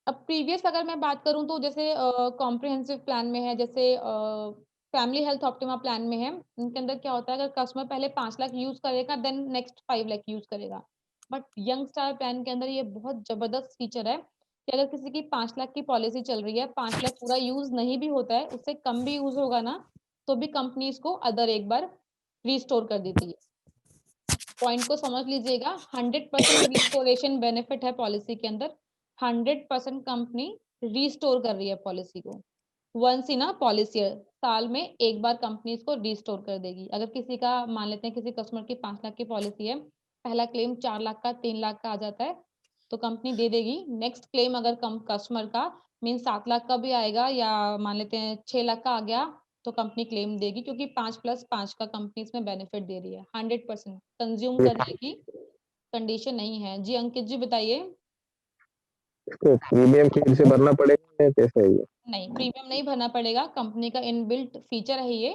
अब प्रीवियस अगर मैं बात करूं तो जैसे कॉम्प्रिहेंसिव प्लान में है, जैसे फैमिली हेल्थ ऑप्टिमा प्लान में है, उनके अंदर क्या होता है, अगर कस्टमर पहले 5 लाख यूज करेगा देन नेक्स्ट 5 लाख यूज करेगा। बट यंग स्टार प्लान के अंदर ये बहुत जबरदस्त फीचर है कि अगर किसी की 5 लाख की पॉलिसी चल रही है, 5 लाख पूरा यूज नहीं भी होता है, उससे कम भी यूज होगा ना, तो भी कंपनी इसको अदर एक बार रिस्टोर कर देती है। पॉइंट को समझ लीजिएगा, 100% रिस्टोरेशन बेनिफिट है पॉलिसी के अंदर। 100% कंपनी रिस्टोर कर रही है पॉलिसी को, once in a policy year, साल में एक बार कंपनी इसको रिस्टोर कर देगी। अगर किसी का मान लेते हैं किसी कस्टमर की 5 लाख की पॉलिसी है, पहला क्लेम 4 लाख का 3 लाख का आ जाता है, तो कंपनी दे देगी। नेक्स्ट क्लेम अगर कस्टमर का मीन 7 लाख का भी आएगा या मान लेते हैं 6 लाख का आ गया, तो कंपनी क्लेम देगी, क्योंकि 5+5 का कंपनी इसमें बेनिफिट दे रही है। 100% कंज्यूम करने की कंडीशन नहीं है। जी अंकित जी बताइए। इसको प्रीमियम फिर से भरना पड़ेगा या कैसा है ये? नहीं, प्रीमियम नहीं भरना पड़ेगा, कंपनी का इनबिल्ट फीचर है ये।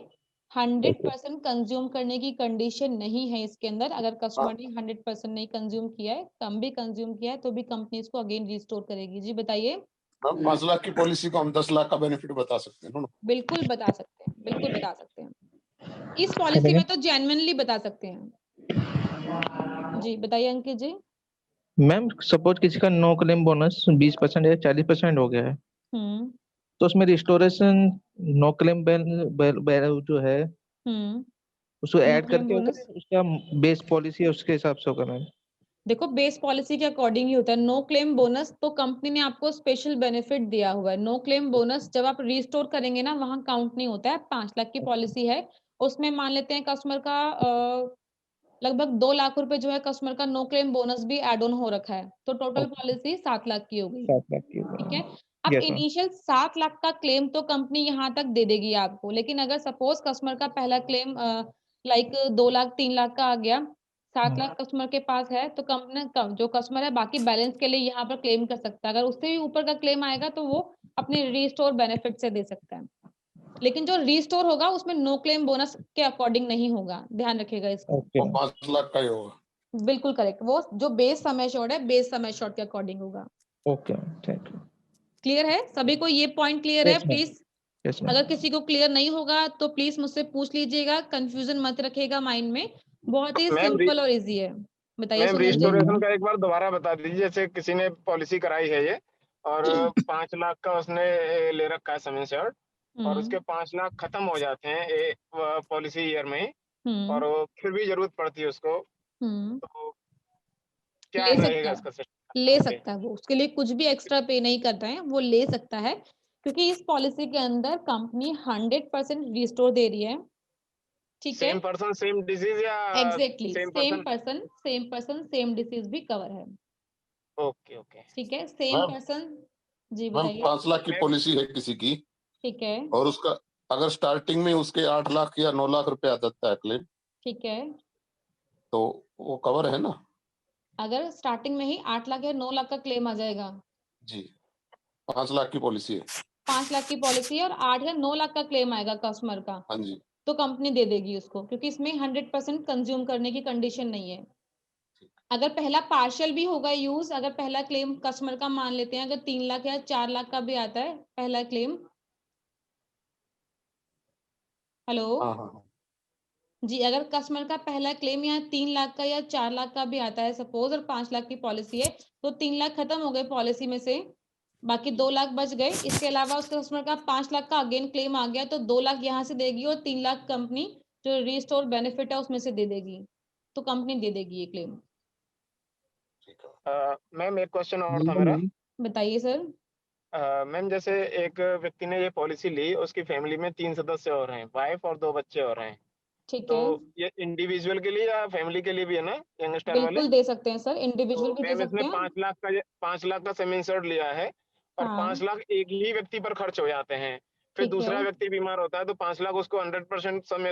100% कंज्यूम करने की कंडीशन नहीं है इसके अंदर। अगर कस्टमर ने 100% नहीं कंज्यूम किया है, कम भी कंज्यूम किया है, तो भी कंपनी इसको अगेन रिस्टोर करेगी। जी बताइए। मैम 5 लाख की पॉलिसी को हम 10 लाख का बेनिफिट बता सकते हैं ना? बिल्कुल बता सकते हैं, बिल्कुल बता सकते हैं। इस पॉलिसी में तो जेन्युइनली बता सकते हैं। जी बताइए अंकित जी। मैम सपोज किसी का नो क्लेम बोनस 20% या 40% हो गया है, हम्म तो उसमें रिस्टोरेशन नो क्लेम जो है हम्म उसको नो ऐड क्लेम करके होता बोनस, है, उसका बेस पॉलिसी है उसके हिसाब से होगा मैम? देखो बेस पॉलिसी के अकॉर्डिंग ही होता है। नो क्लेम बोनस तो कंपनी ने आपको स्पेशल बेनिफिट दिया हुआ है। नो क्लेम बोनस जब आप रिस्टोर करेंगे ना, वहां काउंट नहीं होता है। 5 लाख की पॉलिसी है, उसमें मान लेते हैं कस्टमर का लगभग 2 लाख रुपए जो है कस्टमर का नो क्लेम बोनस भी एड ऑन हो रखा है, तो टोटल पॉलिसी 7 लाख की हो गई। 7 लाख की ठीक है। होगा। अब यस मैम। इनिशियल 7 लाख का क्लेम तो कंपनी यहाँ तक दे देगी आपको, लेकिन अगर सपोज कस्टमर का पहला क्लेम लाइक 2 लाख 3 लाख का आ गया, 7 लाख कस्टमर के पास है, तो कंपनी जो कस्टमर है बाकी बैलेंस के लिए यहाँ पर क्लेम कर सकता है। अगर उससे भी ऊपर का क्लेम आएगा तो वो अपने रिस्टोर बेनिफिट से दे सकता है, लेकिन जो रिस्टोर होगा उसमें नो क्लेम बोनस के अकॉर्डिंग नहीं होगा, ध्यान रखिएगा इसको। ओके वो 5 लाख का ही होगा। बिल्कुल करेक्ट, वो जो बेस समय शॉर्ट है, बेस समय शॉर्ट के अकॉर्डिंग होगा। Okay thank you. क्लियर है सभी को? ये पॉइंट क्लियर है? Yes ma'am. Please yes ma'am. अगर किसी को क्लियर नहीं होगा तो प्लीज मुझसे पूछ लीजिएगा, कंफ्यूजन मत रखिएगा माइंड में। बहुत ही मैम सिंपल और इजी है। बताइए मैम सुनील जी। रिस्टोरेशन का एक बार दोबारा बता दीजिए। जैसे किसी ने पॉलिसी कराई है ये और 5 लाख का उसने ले रखा है सम इंश्योर्ड और उसके 5 लाख खत्म हो जाते हैं पॉलिसी ईयर में ही और वो फिर भी जरूरत पड़ती है उसको, तो क्या ले सकता रहेगा है, इसका ले सिस्टम? सकता है, वो उसके लिए कुछ भी एक्स्ट्रा पे नहीं करता है, वो ले सकता है, क्योंकि इस पॉलिसी के अंदर कंपनी 100% रिस्टोर दे रही है। ठीक है, सेम पर्सन सेम डिजीज या exactly same same person? Person same disease भी कवर है। Okay okay. ठीक है, सेम मैम पर्सन। जी मैम बताइए। 5 लाख की मैम पॉलिसी है किसी की ठीक है, और उसका अगर स्टार्टिंग में उसके 8 लाख या 9 लाख रुपए आ जाता है क्लेम, ठीक है, तो वो कवर है ना? अगर स्टार्टिंग में ही 8 लाख या 9 लाख का क्लेम आ जाएगा, जी 5 लाख की पॉलिसी है। 5 लाख की पॉलिसी है और 8 या 9 लाख का क्लेम आएगा कस्टमर का, हाँ जी। तो कंपनी दे देगी उसको, क्योंकि इसमें 100% कंज्यूम करने की कंडीशन नहीं है। अगर पहला पार्शियल भी होगा यूज, अगर पहला क्लेम कस्टमर का मान लेते हैं, अगर 3 लाख या 4 लाख का भी आता है पहला क्लेम। हेलो हाँ हाँ हाँ। जी, अगर कस्टमर का पहला क्लेम या 3 लाख का या 4 लाख का भी आता है सपोज, और 5 लाख की पॉलिसी है, तो 3 लाख खत्म हो गए पॉलिसी में से, बाकी 2 लाख बच गए। इसके अलावा उस कस्टमर का 5 लाख का अगेन क्लेम आ गया, तो 2 लाख यहाँ से देगी और 3 लाख कंपनी जो रिस्टोर बेनिफिट है उसमें से दे देगी, तो कंपनी दे देगी ये क्लेम। ठीक है। मैम एक क्वेश्चन और था मेरा। बताइए सर। मैम जैसे एक व्यक्ति ने ये पॉलिसी ली, उसकी फैमिली में 3 सदस्य और हैं, वाइफ और 2 बच्चे और हैं, ठीक तो है, ये इंडिविजुअल के लिए या फैमिली के लिए भी है ना यंगस्टर वाले? बिल्कुल दे सकते हैं सर, तो इंडिविजुअल भी दे मैम इसने सकते हैं। 5 लाख का सम इंश्योर्ड लिया है और हाँ 5 लाख एक ही व्यक्ति पर खर्च हो जाते हैं, फिर ठीक है, दूसरा व्यक्ति बीमार होता है तो 5 लाख उसको 100% सम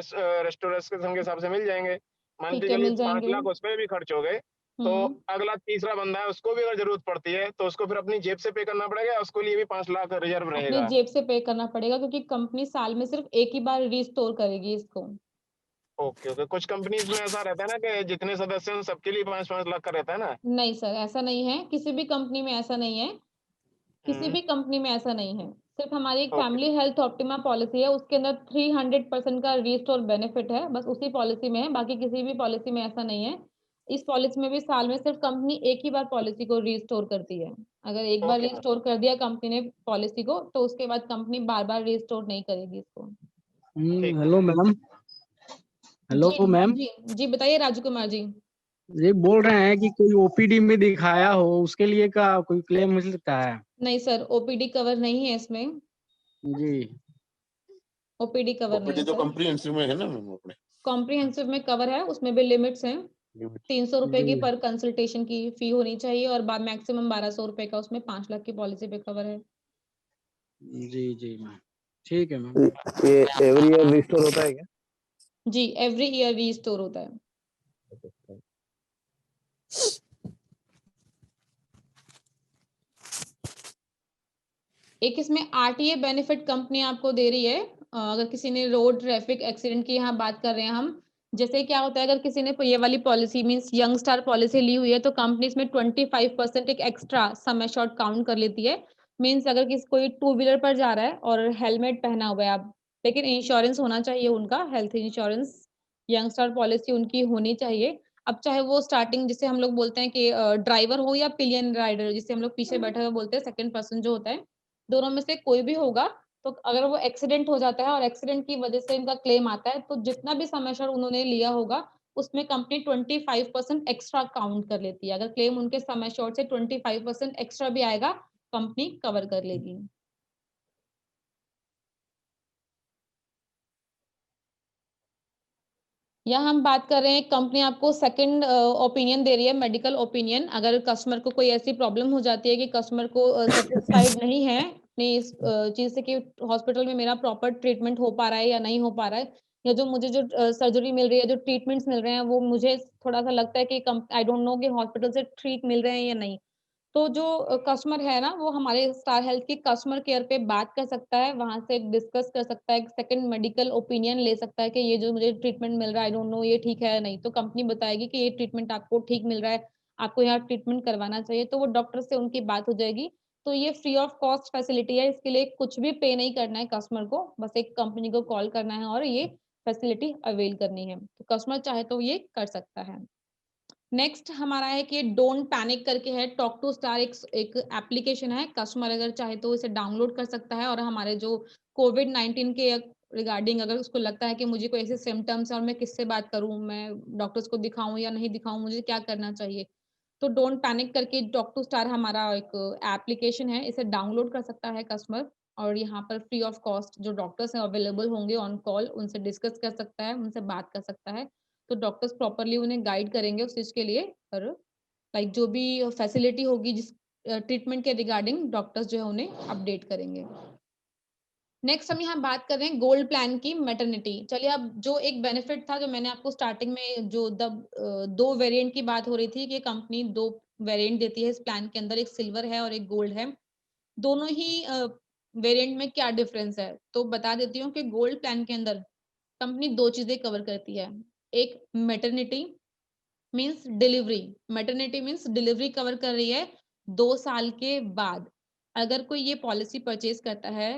रेस्टोरेशन के हिसाब से मिल जाएंगे। मान ठीक के है, चलिए मिल 5 जाएंगे। लाख उस पर भी खर्च हो गए, तो हम्म अगला तीसरा बंदा है उसको भी अगर जरूरत पड़ती है तो उसको फिर अपनी जेब से पे करना पड़ेगा या उसको लिए भी 5 लाख रिजर्व अपनी रहेगा? जेब से पे करना पड़ेगा, क्योंकि कंपनी साल में सिर्फ एक ही बार रिस्टोर करेगी इसको। Okay okay. कुछ कंपनीज में ऐसा रहता है ना कि जितने सदस्य हैं सबके लिए 5-5 लाख का रहता है ना? नहीं सर, ऐसा नहीं है, किसी भी कंपनी में ऐसा नहीं है, किसी हम्म। भी कंपनी में ऐसा नहीं है। सिर्फ हमारी एक okay. Family health optima policy है, उसके अंदर 300% का रिस्टोर बेनिफिट है, बस उसी पॉलिसी में है, बाकी किसी भी पॉलिसी में ऐसा नहीं है। इस पॉलिसी में भी साल में सिर्फ कंपनी एक ही बार पॉलिसी को रिस्टोर करती है। अगर एक बार ओके मैम। रिस्टोर कर दिया कंपनी ने पॉलिसी को, तो उसके बाद कंपनी बार बार रिस्टोर नहीं करेगी इसको। ठीक है। Hello ma'am. हेलो जी मैम। जी जी, बताइए राजू कुमार जी। ये बोल रहे हैं कि कोई ओपीडी में दिखाया हो उसके लिए का कोई क्लेम मिल सकता है? नहीं सर, ओपीडी कवर नहीं है इसमें, जी। ओपीडी कवर नहीं ओपीडी है तो सर। कॉम्प्रिहेंसिव में है ना मैम अपने? कॉम्प्रिहेंसिव में कवर है, उसमें भी लिमिट्स हैं। 300 रुपए की जी पर कंसल्टेशन की फी होनी चाहिए और मैक्सिमम 1200 रुपए का उसमें 5 लाख की पॉलिसी पे कवर है। जी जी मैम, ठीक है मैम। ये एवरी ईयर रिस्टोर होता है क्या? जी, एवरी ईयर रिस्टोर होता है। एक इसमें आरटीए बेनिफिट कंपनी आपको दे रही है। अगर किसी ने रोड ट्रैफिक एक्सीडेंट की यहाँ बात कर रहे हैं हम, जैसे क्या होता है, अगर किसी ने ये वाली policy means young star policy ली हुई है, तो कंपनी इसमें 25% एक एक्स्ट्रा सम एश्योर्ड काउंट कर लेती है। मींस अगर किसी कोई 2 व्हीलर पर जा रहा है और हेलमेट पहना हुआ है आप, लेकिन इंश्योरेंस होना चाहिए उनका, health insurance, young star policy उनकी होनी चाहिए। अब चाहे वो स्टार्टिंग जिसे हम लोग बोलते हैं कि ड्राइवर हो या पिलियन राइडर, जिसे हम लोग पीछे बैठे हुए बोलते हैं, सेकंड पर्सन जो होता है, दोनों में से कोई भी होगा, तो अगर वो एक्सीडेंट हो जाता है और एक्सीडेंट की वजह से इनका क्लेम आता है, तो जितना भी सम एश्योर्ड उन्होंने लिया होगा उसमें कंपनी 25% एक्स्ट्रा काउंट कर लेती है। अगर क्लेम उनके सम एश्योर्ड से 25% एक्स्ट्रा भी आएगा, कंपनी कवर कर लेगी। या हम बात कर रहे हैं, कंपनी आपको सेकंड ओपिनियन दे रही है, मेडिकल ओपिनियन। अगर कस्टमर को कोई ऐसी प्रॉब्लम हो जाती है कि कस्टमर को सेटिस्फाइड नहीं है अपनी इस चीज से कि हॉस्पिटल में मेरा प्रॉपर ट्रीटमेंट हो पा रहा है या नहीं हो पा रहा है, या जो मुझे जो सर्जरी मिल रही है, जो ट्रीटमेंट्स मिल रहे हैं, वो मुझे थोड़ा सा लगता है कि आई डोंट नो कि हॉस्पिटल से ठीक मिल रहे हैं या नहीं, तो जो कस्टमर है ना, वो हमारे स्टार हेल्थ की कस्टमर केयर पे बात कर सकता है, वहां से डिस्कस कर सकता है, सेकंड मेडिकल ओपिनियन ले सकता है कि ये जो मुझे ट्रीटमेंट मिल रहा है, आई डोंट नो ये ठीक है या नहीं, तो कंपनी बताएगी कि ये ट्रीटमेंट आपको ठीक मिल रहा है, आपको यहाँ ट्रीटमेंट करवाना चाहिए, तो वो डॉक्टर से उनकी बात हो जाएगी। तो ये फ्री ऑफ कॉस्ट फैसिलिटी है, इसके लिए कुछ भी पे नहीं करना है कस्टमर को, बस एक कंपनी को कॉल करना है और ये फैसिलिटी अवेल करनी है, तो कस्टमर चाहे तो ये कर सकता है। नेक्स्ट हमारा है कि डोंट पैनिक करके है, टॉक टू स्टार एक एप्लीकेशन है, कस्टमर अगर चाहे तो इसे डाउनलोड कर सकता है और हमारे जो कोविड-19 के रिगार्डिंग अगर उसको लगता है कि मुझे कोई ऐसे सिम्टम्स है और मैं किससे बात करूं, मैं डॉक्टर्स को दिखाऊं या नहीं दिखाऊं, मुझे क्या करना चाहिए, तो डोंट पैनिक करके टॉक टू स्टार हमारा एक एप्लीकेशन है, इसे डाउनलोड कर सकता है कस्टमर और यहाँ पर फ्री ऑफ कॉस्ट जो डॉक्टर्स हैं अवेलेबल होंगे ऑन कॉल, उनसे डिस्कस कर सकता है, उनसे बात कर सकता है, तो डॉक्टर्स प्रॉपरली उन्हें गाइड करेंगे उस चीज के लिए और लाइक जो भी फैसिलिटी होगी जिस ट्रीटमेंट के रिगार्डिंग डॉक्टर्स जो है उन्हें अपडेट करेंगे। नेक्स्ट हम यहाँ बात कर रहे हैं गोल्ड प्लान की मैटरनिटी। चलिए अब जो एक बेनिफिट था जो मैंने आपको स्टार्टिंग में जो दो वेरिएंट की बात हो रही थी कि कंपनी दो वेरिएंट देती है इस प्लान के अंदर, एक सिल्वर है और एक गोल्ड है, दोनों ही वेरिएंट में क्या डिफरेंस है तो बता देती हूँ कि गोल्ड प्लान के अंदर कंपनी दो चीजें कवर करती है, एक maternity means delivery, maternity means delivery cover कर रही है 2 साल के बाद। अगर कोई ये पॉलिसी परचेज करता है,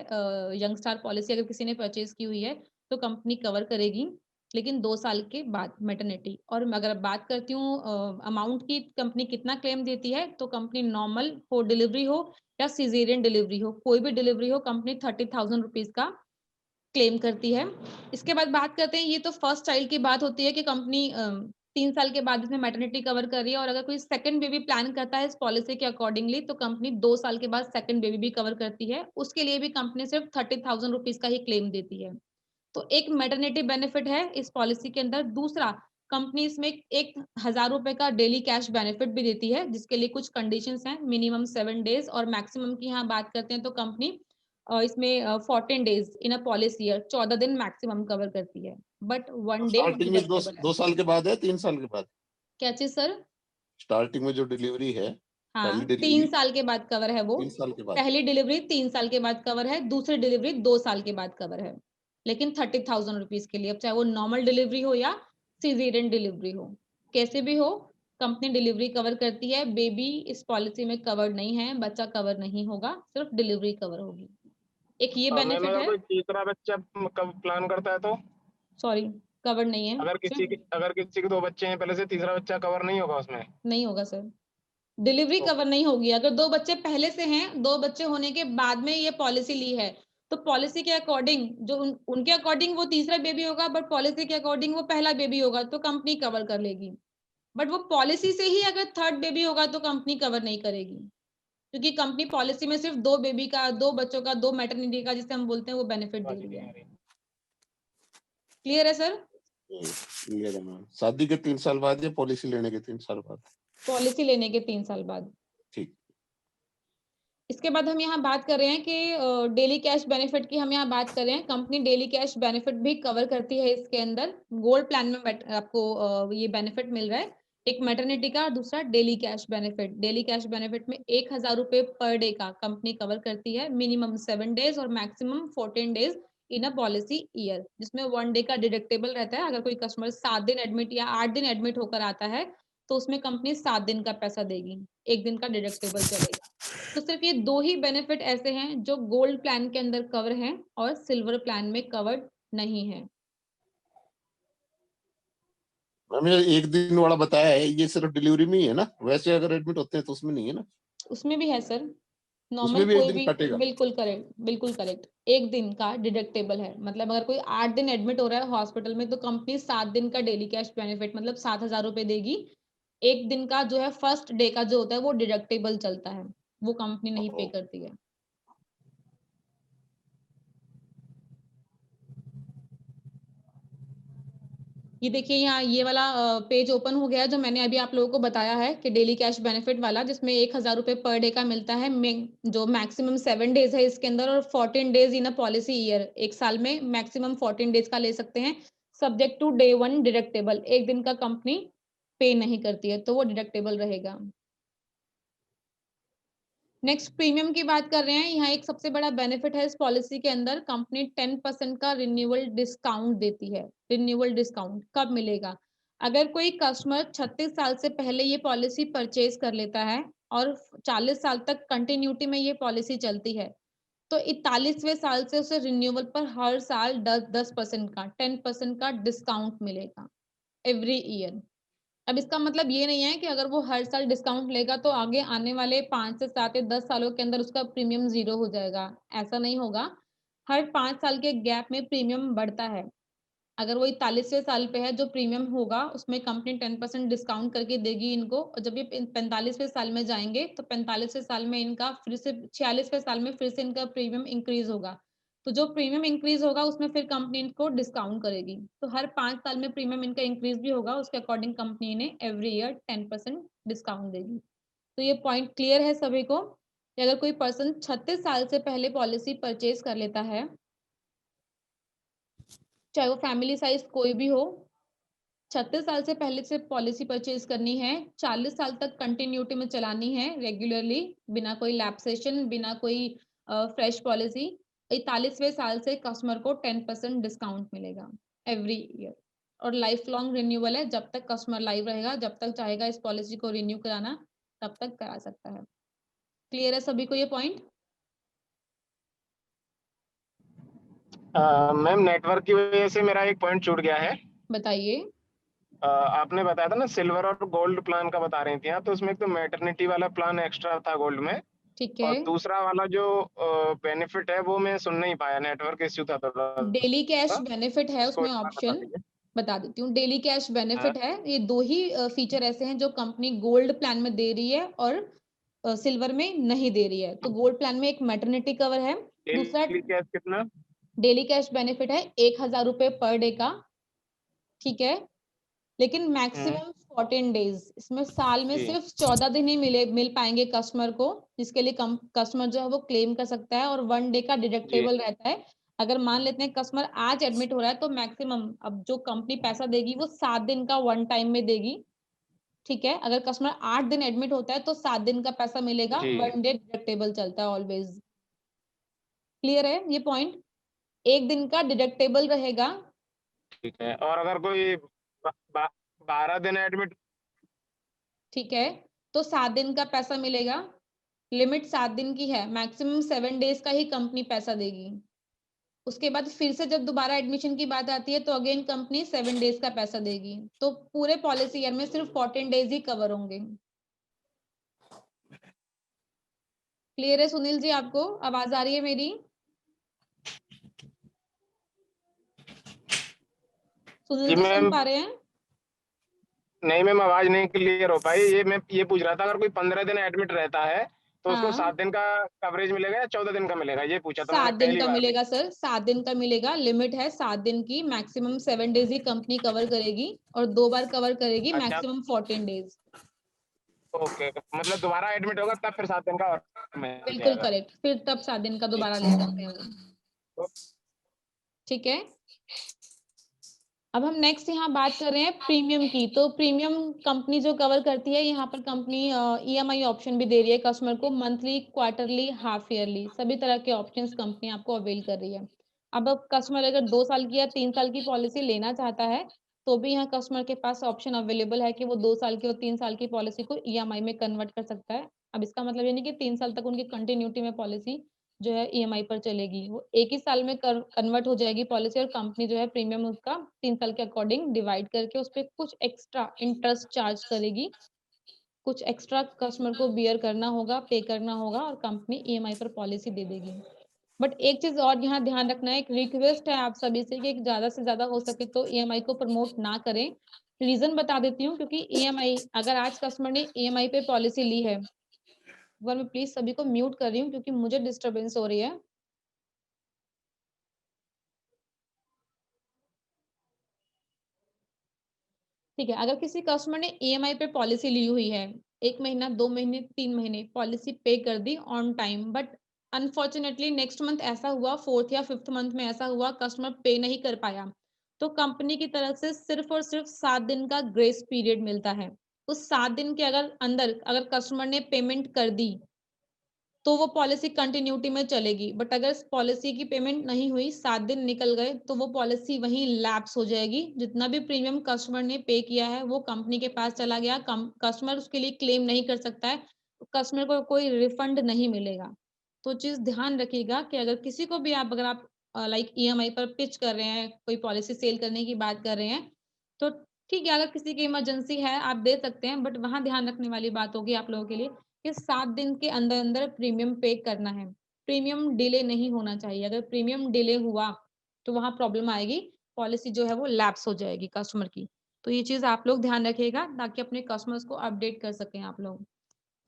यंग स्टार पॉलिसी अगर किसी ने परचेज की हुई है तो कंपनी कवर करेगी, लेकिन 2 साल के बाद मैटरनिटी। और अगर बात करती हूँ अमाउंट की, कंपनी कितना क्लेम देती है, तो कंपनी नॉर्मल हो डिलीवरी हो या सीजेरियन डिलीवरी हो, कोई भी डिलीवरी हो, कंपनी 30,000 रुपीज का क्लेम करती है। इसके बाद बात करते हैं, ये तो फर्स्ट चाइल्ड की बात होती है कि कंपनी 3 साल के बाद इसमें मैटरनिटी कवर कर रही है और अगर कोई सेकंड बेबी प्लान करता है इस पॉलिसी के अकॉर्डिंगली तो कंपनी 2 साल के बाद सेकंड बेबी भी कवर करती है, उसके लिए भी कंपनी सिर्फ 30,000 रुपीज का ही क्लेम देती है। तो एक मैटरनिटी बेनिफिट है इस पॉलिसी के अंदर। दूसरा, कंपनी इसमें 1,000 रुपए का डेली कैश बेनिफिट भी देती है जिसके लिए कुछ कंडीशंस हैं, मिनिमम 7 डेज और मैक्सिमम की यहाँ बात करते हैं तो कंपनी इसमें 14 days in a policy year, 14 दिन मैक्सिमम कवर करती है, बट 1 डे स्टार्टिंग में 2 साल के बाद है 3 साल के बाद? क्या चीज सर? स्टार्टिंग में जो डिलीवरी है, हाँ, पहली 3 डिलीवरी साल के बाद कवर है वो। 3 साल के बाद। पहली डिलीवरी 3 साल के बाद कवर है, दूसरी डिलीवरी 2 साल के बाद कवर है, लेकिन 30,000 रुपीज के लिए, अब चाहे वो नॉर्मल डिलीवरी हो या सीजेरियन डिलीवरी हो, कैसे भी हो कंपनी डिलीवरी कवर करती है। बेबी इस पॉलिसी में कवर नहीं है, बच्चा कवर नहीं होगा, सिर्फ डिलीवरी कवर होगी। एक ये मैम बेनिफिट अगर है। कोई तीसरा बच्चा कब प्लान करता है तो सॉरी, कवर नहीं है, अगर किसी के 2 बच्चे हैं पहले से, तीसरा बच्चा कवर नहीं होगा उसमें? नहीं होगा सर, डिलीवरी कवर नहीं होगी। अगर 2 बच्चे पहले से हैं, 2 बच्चे होने के बाद में ये पॉलिसी ली है तो पॉलिसी के अकॉर्डिंग जो उनके अकॉर्डिंग वो तीसरा बेबी होगा, बट पॉलिसी के अकॉर्डिंग वो पहला बेबी होगा तो कंपनी कवर कर लेगी। बट वो पॉलिसी से ही अगर थर्ड बेबी होगा तो कंपनी कवर नहीं करेगी, क्योंकि कंपनी पॉलिसी में सिर्फ 2 बेबी का, 2 बच्चों का, 2 मैटरनिटी का जिसे हम बोलते हैं वो बेनिफिट दे रही है। क्लियर है सर? क्लियर है मैम। शादी के 3 साल बाद या पॉलिसी लेने के 3 साल बाद? पॉलिसी लेने के 3 साल बाद। ठीक। इसके बाद हम यहाँ बात कर रहे हैं कि डेली कैश बेनिफिट की हम यहाँ बात कर रहे हैं। कंपनी डेली कैश बेनिफिट भी कवर करती है इसके अंदर। गोल्ड प्लान में आपको ये बेनिफिट मिल रहा है, एक मैटरनिटी का, दूसरा daily cash benefit. Daily cash benefit में 1,000 रुपए पर डे का कंपनी कवर करती है, मिनिमम 7 डेज और maximum 14 days in a policy year, जिसमें 1 डे का डिडक्टेबल रहता है। अगर कोई कस्टमर 7 दिन एडमिट या 8 दिन एडमिट होकर आता है तो उसमें कंपनी 7 दिन का पैसा देगी, 1 दिन का डिडक्टेबल चलेगा। तो सिर्फ ये 2 ही बेनिफिट ऐसे हैं जो गोल्ड प्लान के अंदर कवर हैं और सिल्वर प्लान में कवर्ड नहीं है। मैम ये 1 दिन वाला बताया है, ये सिर्फ डिलीवरी में ही है ना? वैसे अगर एडमिट होते हैं तो उसमें नहीं है ना? उसमें भी है सर, नॉर्मल उसमें भी 1 कोई दिन भी। कटेगा? बिल्कुल करेक्ट, बिल्कुल करेक्ट, 1 दिन का डिडक्टेबल है। मतलब अगर कोई 8 दिन एडमिट हो रहा है हॉस्पिटल में तो कंपनी 7 दिन का डेली कैश बेनिफिट मतलब 7,000 रुपए देगी। 1 दिन का जो है फर्स्ट डे का जो होता है वो डिडक्टेबल चलता है, वो कंपनी नहीं पे करती है। ये देखिए यहाँ ये वाला पेज ओपन हो गया जो मैंने अभी आप लोगों को बताया है कि डेली कैश बेनिफिट वाला, जिसमें 1,000 रुपए पर डे का मिलता है, जो मैक्सिमम 7 डेज है इसके अंदर और 14 days in a policy year, एक साल में मैक्सिमम 14 डेज का ले सकते हैं, सब्जेक्ट टू डे 1 डिडक्टेबल। 1 दिन का कंपनी पे नहीं करती है तो वो डिडक्टेबल रहेगा। नेक्स्ट प्रीमियम की बात कर रहे हैं। यहाँ एक सबसे बड़ा बेनिफिट है इस पॉलिसी के अंदर, कंपनी 10% का रिन्यूअल डिस्काउंट देती है। रिन्यूअल डिस्काउंट कब मिलेगा? अगर कोई कस्टमर 36 साल से पहले ये पॉलिसी परचेज कर लेता है और 40 साल तक कंटिन्यूटी में ये पॉलिसी चलती है तो 41वें साल से उसे रिन्यूअल पर हर साल 10% का 10% का डिस्काउंट मिलेगा एवरी ईयर। अब इसका मतलब ये नहीं है कि अगर वो हर साल डिस्काउंट लेगा तो आगे आने वाले 5 से 7 या 10 सालों के अंदर उसका प्रीमियम 0 हो जाएगा, ऐसा नहीं होगा। हर 5 साल के गैप में प्रीमियम बढ़ता है। अगर वो 41वें साल पे है, जो प्रीमियम होगा उसमें कंपनी 10% डिस्काउंट करके देगी इनको, और जब ये 45वें साल में जाएँगे तो 45वें साल में इनका फिर से 46वें साल में फिर से इनका प्रीमियम इंक्रीज़ होगा। तो जो प्रीमियम इंक्रीज़ होगा उसमें फिर कंपनी इनको डिस्काउंट करेगी। तो हर 5 साल में प्रीमियम इनका इंक्रीज़ भी होगा, उसके अकॉर्डिंग कंपनी इन्हें एवरी ईयर 10% डिस्काउंट देगी। तो ये पॉइंट क्लियर है सभी को कि अगर कोई पर्सन 36 साल से पहले पॉलिसी परचेज़ कर लेता है, चाहे वो फैमिली साइज़ कोई भी हो, 36 साल से पहले से पॉलिसी परचेज़ करनी है, 40 साल तक कंटिन्यूटी में चलानी है रेगुलरली, बिना कोई लैप्सेशन, बिना कोई फ्रेश पॉलिसी, 41वें साल से कस्टमर को 10% डिस्काउंट मिलेगा एवरी ईयर, और लाइफ लॉन्ग रिन्यूअल है, जब तक कस्टमर लाइव रहेगा, जब तक चाहेगा इस पॉलिसी को रिन्यू कराना, तब तक करा सकता है। क्लियर है सभी को ये पॉइंट? मैम नेटवर्क की वजह से मेरा एक पॉइंट छूट गया है। बताइए। आपने बताया था ना सिल्वर और गोल्ड प्लान का बता रही थी आप, तो उसमें एक तो मैटरनिटी वाला प्लान एक्स्ट्रा था गोल्ड में, ठीक और है। दूसरा वाला जो बेनिफिट है वो मैं सुन नहीं पाया, नेटवर्क इश्यू था थोड़ा डेली कैश सा, बेनिफिट है उसको उसमें एक बार बता ऑप्शन, दीजिए। बता देती हूँ। डेली कैश हाँ, बेनिफिट है, ये 2 ही फीचर ऐसे हैं जो कंपनी गोल्ड प्लान में दे रही है और सिल्वर में नहीं दे रही है। तो गोल्ड प्लान में एक मैटरनिटी कवर है, दूसरा डेली कैश कितना? डेली कैश बेनिफिट है 1000 रुपए पर डे का, ठीक है, लेकिन मैक्सिमम 14 डेज, इसमें साल में जी सिर्फ 14 दिन ही मिल पाएंगे कस्टमर को, जिसके लिए कस्टमर जो है वो क्लेम कर सकता है, और 1 डे का जी डिडक्टेबल रहता है। अगर मान लेते हैं कस्टमर आज एडमिट हो रहा है तो मैक्सिमम अब जो कंपनी पैसा देगी वो 7 दिन का वन टाइम में देगी, ठीक है। अगर कस्टमर 8 दिन एडमिट होता है तो 7 दिन का पैसा मिलेगा, जी 1 डे डिडक्टेबल चलता है ऑलवेज। क्लियर है ये पॉइंट? 1 दिन का डिडक्टेबल रहेगा, ठीक है। और अगर कोई 12 दिन एडमिट, ठीक है, तो 7 दिन का पैसा मिलेगा। लिमिट 7 दिन की है, मैक्सिमम 7 डेज का ही कंपनी पैसा देगी। उसके बाद फिर से जब दोबारा एडमिशन की बात आती है तो अगेन कंपनी 7 डेज का पैसा देगी। तो पूरे पॉलिसी ईयर में सिर्फ 14 डेज ही कवर होंगे। क्लियर है सुनील जी? आपको आवाज आ रही है मेरी? सुनील जी जी सुन मैम, पा रहे हैं? नहीं मैम आवाज नहीं क्लियर हो पाई। ये मैं ये पूछ रहा था, अगर कोई 15 दिन एडमिट रहता है तो उसको हाँ, 7 दिन का कवरेज मिलेगा या 14 दिन का मिलेगा, ये पूछा था मैंने 7 दिन पहली का बार में। मिलेगा सर, 7 दिन का मिलेगा। लिमिट है 7 दिन की, मैक्सिमम 7 डेज ही कंपनी कवर करेगी, और 2 बार कवर करेगी, अच्छा, मैक्सिमम 14 डेज। ओके, मतलब दोबारा एडमिट होगा तब फिर 7 दिन का और मिल बिल्कुल जाएगा। करेक्ट, फिर तब 7 दिन का दोबारा ले सकते हैं वो, ठीक है। अब हम नेक्स्ट यहाँ बात कर रहे हैं प्रीमियम की। तो प्रीमियम कंपनी जो कवर करती है, यहाँ पर कंपनी ईएमआई ऑप्शन भी दे रही है कस्टमर को, मंथली, क्वार्टरली, हाफ ईयरली, सभी तरह के ऑप्शंस कंपनी आपको अवेल कर रही है। अब कस्टमर अगर 2 साल की या 3 साल की पॉलिसी लेना चाहता है तो भी यहाँ कस्टमर के पास ऑप्शन अवेलेबल है कि वो 2 साल की और 3 साल की पॉलिसी को ईएमआई में कन्वर्ट कर सकता है। अब इसका मतलब ये नहीं कि 3 साल तक उनकी कंटिन्यूटी में पॉलिसी जो है ईएमआई पर चलेगी, वो एक ही साल में कन्वर्ट हो जाएगी पॉलिसी, और कंपनी जो है प्रीमियम उसका 3 साल के अकॉर्डिंग डिवाइड करके उस पे कुछ एक्स्ट्रा इंटरेस्ट चार्ज करेगी, कुछ एक्स्ट्रा कस्टमर को बियर करना होगा, पे करना होगा, और कंपनी ईएमआई पर पॉलिसी दे देगी। बट एक चीज और यहाँ ध्यान रखना है, एक रिक्वेस्ट है आप सभी से कि ज्यादा से ज्यादा हो सके तो ईएमआई को प्रमोट ना करें। रीजन बता देती हूँ, क्योंकि ईएमआई अगर आज कस्टमर ने ईएमआई पे पॉलिसी ली है, एक बार मैं प्लीज सभी को म्यूट कर रही हूँ क्योंकि मुझे डिस्टरबेंस हो रही है। ठीक है, अगर किसी कस्टमर ने ईएमआई पे पॉलिसी ली हुई है, 1 महीना, 2 महीने, 3 महीने पॉलिसी पे कर दी on time, but unfortunately next month ऐसा हुआ, 4th या 5th मंथ में ऐसा हुआ कस्टमर पे नहीं कर पाया, तो कंपनी की तरफ से सिर्फ और सिर्फ 7 दिन का ग्रेस पीरियड मिलता है। उस 7 दिन के अगर अंदर अगर कस्टमर ने पेमेंट कर दी तो वो पॉलिसी कंटिन्यूटी में चलेगी, बट अगर पॉलिसी की पेमेंट नहीं हुई, 7 दिन निकल गए, तो वो पॉलिसी वहीं लैप्स हो जाएगी। जितना भी प्रीमियम कस्टमर ने पे किया है वो कंपनी के पास चला गया, कस्टमर उसके लिए क्लेम नहीं कर सकता है, कस्टमर को कोई रिफंड नहीं मिलेगा। तो चीज ध्यान रखिएगा कि अगर किसी को भी अगर आप लाइक ईएमआई पर पिच कर रहे हैं, कोई पॉलिसी सेल करने की बात कर रहे हैं, तो ठीक है, अगर किसी की इमरजेंसी है आप दे सकते हैं, बट वहाँ ध्यान रखने वाली बात होगी आप लोगों के लिए कि 7 दिन के अंदर-अंदर प्रीमियम पे करना है। प्रीमियम डिले नहीं होना चाहिए, अगर प्रीमियम डिले हुआ तो वहाँ प्रॉब्लम आएगी, पॉलिसी जो है वो लैप्स हो जाएगी कस्टमर की। तो ये चीज़ आप लोग ध्यान रखिएगा ताकि अपने कस्टमर्स को अपडेट कर सकें आप लोग।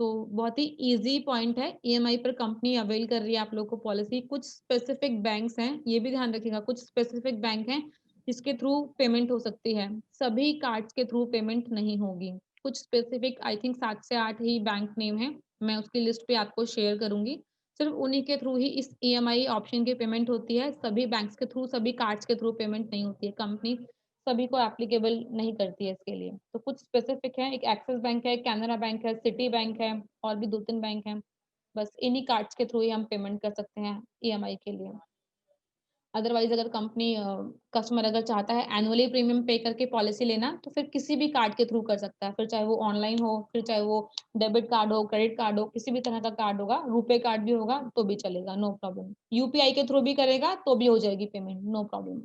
तो बहुत ही ईज़ी पॉइंट है, ईएमआई पर कंपनी अवेल कर रही है आप लोग को पॉलिसी। कुछ स्पेसिफिक बैंक्स हैं, ये भी ध्यान रखिएगा, कुछ स्पेसिफिक बैंक हैं जिसके थ्रू पेमेंट हो सकती है। सभी कार्ड्स के थ्रू पेमेंट नहीं होगी। कुछ स्पेसिफिक आई थिंक 7 से 8 ही बैंक नेम है, मैं उसकी लिस्ट पे आपको शेयर करूँगी। सिर्फ़ उन्हीं के थ्रू ही इस ईएमआई ऑप्शन की पेमेंट होती है, सभी बैंक्स के थ्रू, सभी कार्ड्स के थ्रू पेमेंट नहीं होती है। कंपनी सभी को एप्लीकेबल नहीं करती है इसके लिए। तो कुछ स्पेसिफिक है, एक एक्सिस बैंक है, कैनरा बैंक है, सिटी बैंक है और भी 2-3 बैंक हैं। बस इन्हीं कार्ड्स के थ्रू ही हम पेमेंट कर सकते हैं ईएमआई के लिए। अदरवाइज़ अगर कंपनी कस्टमर अगर चाहता है एनुअली प्रीमियम पे करके पॉलिसी लेना, तो फिर किसी भी कार्ड के थ्रू कर सकता है। फिर चाहे वो ऑनलाइन हो, फिर चाहे वो डेबिट कार्ड हो, क्रेडिट कार्ड हो, किसी भी तरह का कार्ड होगा, रुपे कार्ड भी होगा तो भी चलेगा, नो प्रॉब्लम। यूपीआई के थ्रू भी करेगा तो भी हो जाएगी payment, no problem.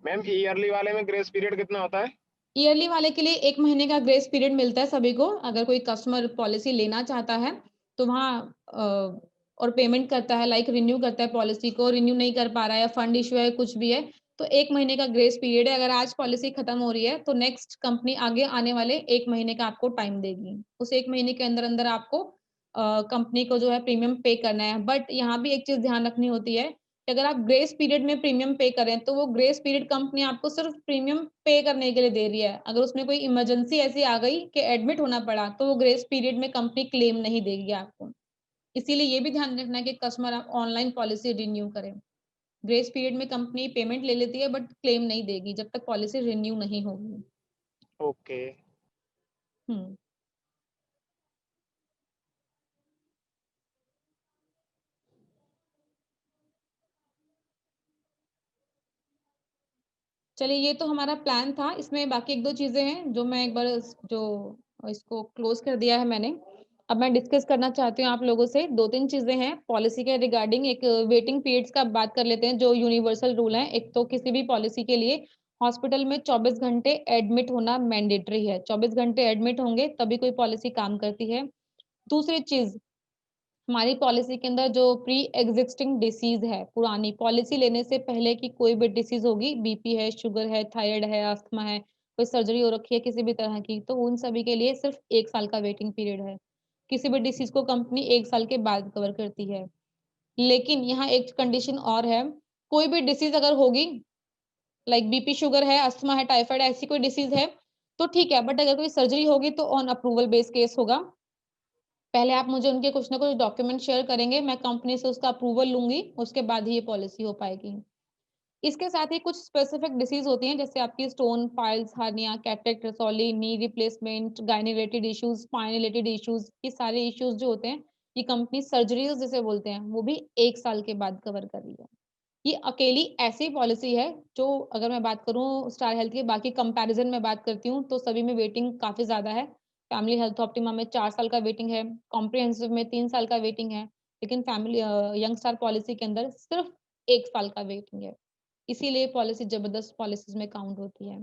Ma'am yearly वाले में ग्रेस पीरियड कितना होता है? ईयरली वाले के लिए 1 महीने का ग्रेस पीरियड मिलता है सभी को। अगर कोई कस्टमर पॉलिसी लेना चाहता है, तो वहाँ और पेमेंट करता है, लाइक रिन्यू करता है पॉलिसी को, रिन्यू नहीं कर पा रहा है या फंड इश्यू है, कुछ भी है, तो 1 महीने का ग्रेस पीरियड है। अगर आज पॉलिसी खत्म हो रही है, तो नेक्स्ट कंपनी आगे आने वाले 1 महीने का आपको टाइम देगी। उस 1 महीने के अंदर-अंदर आपको कंपनी को जो है प्रीमियम पे करना है। बट यहाँ भी एक चीज़ ध्यान रखनी होती है कि अगर आप ग्रेस पीरियड में प्रीमियम पे करें, तो वो ग्रेस पीरियड कंपनी आपको सिर्फ प्रीमियम पे करने के लिए दे रही है। अगर उसमें कोई इमरजेंसी ऐसी आ गई कि एडमिट होना पड़ा, तो वो ग्रेस पीरियड में कंपनी क्लेम नहीं देगी आपको। इसीलिए ये भी ध्यान रखना है कि कस्टमर आप ऑनलाइन पॉलिसी रिन्यू करें। ग्रेस पीरियड में कंपनी पेमेंट ले लेती है बट क्लेम नहीं देगी जब तक पॉलिसी रिन्यू नहीं होगी। ओके। हुँ। चलिए ये तो हमारा प्लान था। इसमें बाकी 1-2 चीज़ें हैं जो मैं एक बार जो इसको क्लोज़ कर दिया है मैंने। अब मैं डिस्कस करना चाहती हूँ आप लोगों से 2-3 चीज़ें हैं पॉलिसी के रिगार्डिंग। एक वेटिंग पीरियड्स का बात कर लेते हैं जो यूनिवर्सल रूल है। एक तो किसी भी पॉलिसी के लिए हॉस्पिटल में 24 घंटे एडमिट होना मैंडेटरी है। 24 घंटे एडमिट होंगे तभी कोई पॉलिसी काम करती है। दूसरी चीज़, हमारी पॉलिसी के अंदर जो प्री एग्जिस्टिंग डिसीज़ है, पुरानी पॉलिसी लेने से पहले की कोई भी डिसीज़ होगी, बीपी है, शुगर है, थायराइड है, अस्थमा है, कोई सर्जरी हो रखी है किसी भी तरह की, तो उन सभी के लिए सिर्फ़ 1 साल का वेटिंग पीरियड है। किसी भी डिसीज़ को कंपनी 1 साल के बाद कवर करती है। लेकिन यहाँ एक कंडीशन और है, कोई भी डिसीज़ अगर होगी, लाइक बीपी, शुगर है, अस्थमा है, टाइफाइड है, ऐसी कोई डिसीज़ है, तो ठीक है, बट अगर कोई सर्जरी होगी तो ऑन अप्रूवल बेस केस होगा। पहले आप मुझे उनके कुछ ना कुछ डॉक्यूमेंट शेयर करेंगे, मैं कंपनी से उसका अप्रूवल लूँगी, उसके बाद ही ये पॉलिसी हो पाएगी। इसके साथ ही कुछ स्पेसिफिक डिसीज़ होती हैं, जैसे आपकी स्टोन, पाइल्स, हर्निया, कैटरेक्ट, रसौली, knee replacement, gynae related issues, spine related issues, ये सारे इश्यूज़ जो होते हैं, ये कंपनी सर्जरीज़ जिसे बोलते हैं, वो भी 1 साल के बाद कवर कर रही है। ये अकेली ऐसी पॉलिसी है, जो अगर मैं बात करूँ स्टार हेल्थ की बाकी कंपैरिज़न में बात करती हूँ, तो सभी में वेटिंग काफ़ी ज़्यादा है। फैमिली हेल्थ ऑप्टिमा में 4 साल का वेटिंग है, कॉम्प्रिहेंसिव में 3 साल का वेटिंग है, लेकिन फैमिली यंग स्टार पॉलिसी के अंदर सिर्फ़ 1 साल का वेटिंग है। इसीलिए पॉलिसी ज़बरदस्त पॉलिसीज़ में काउंट होती है।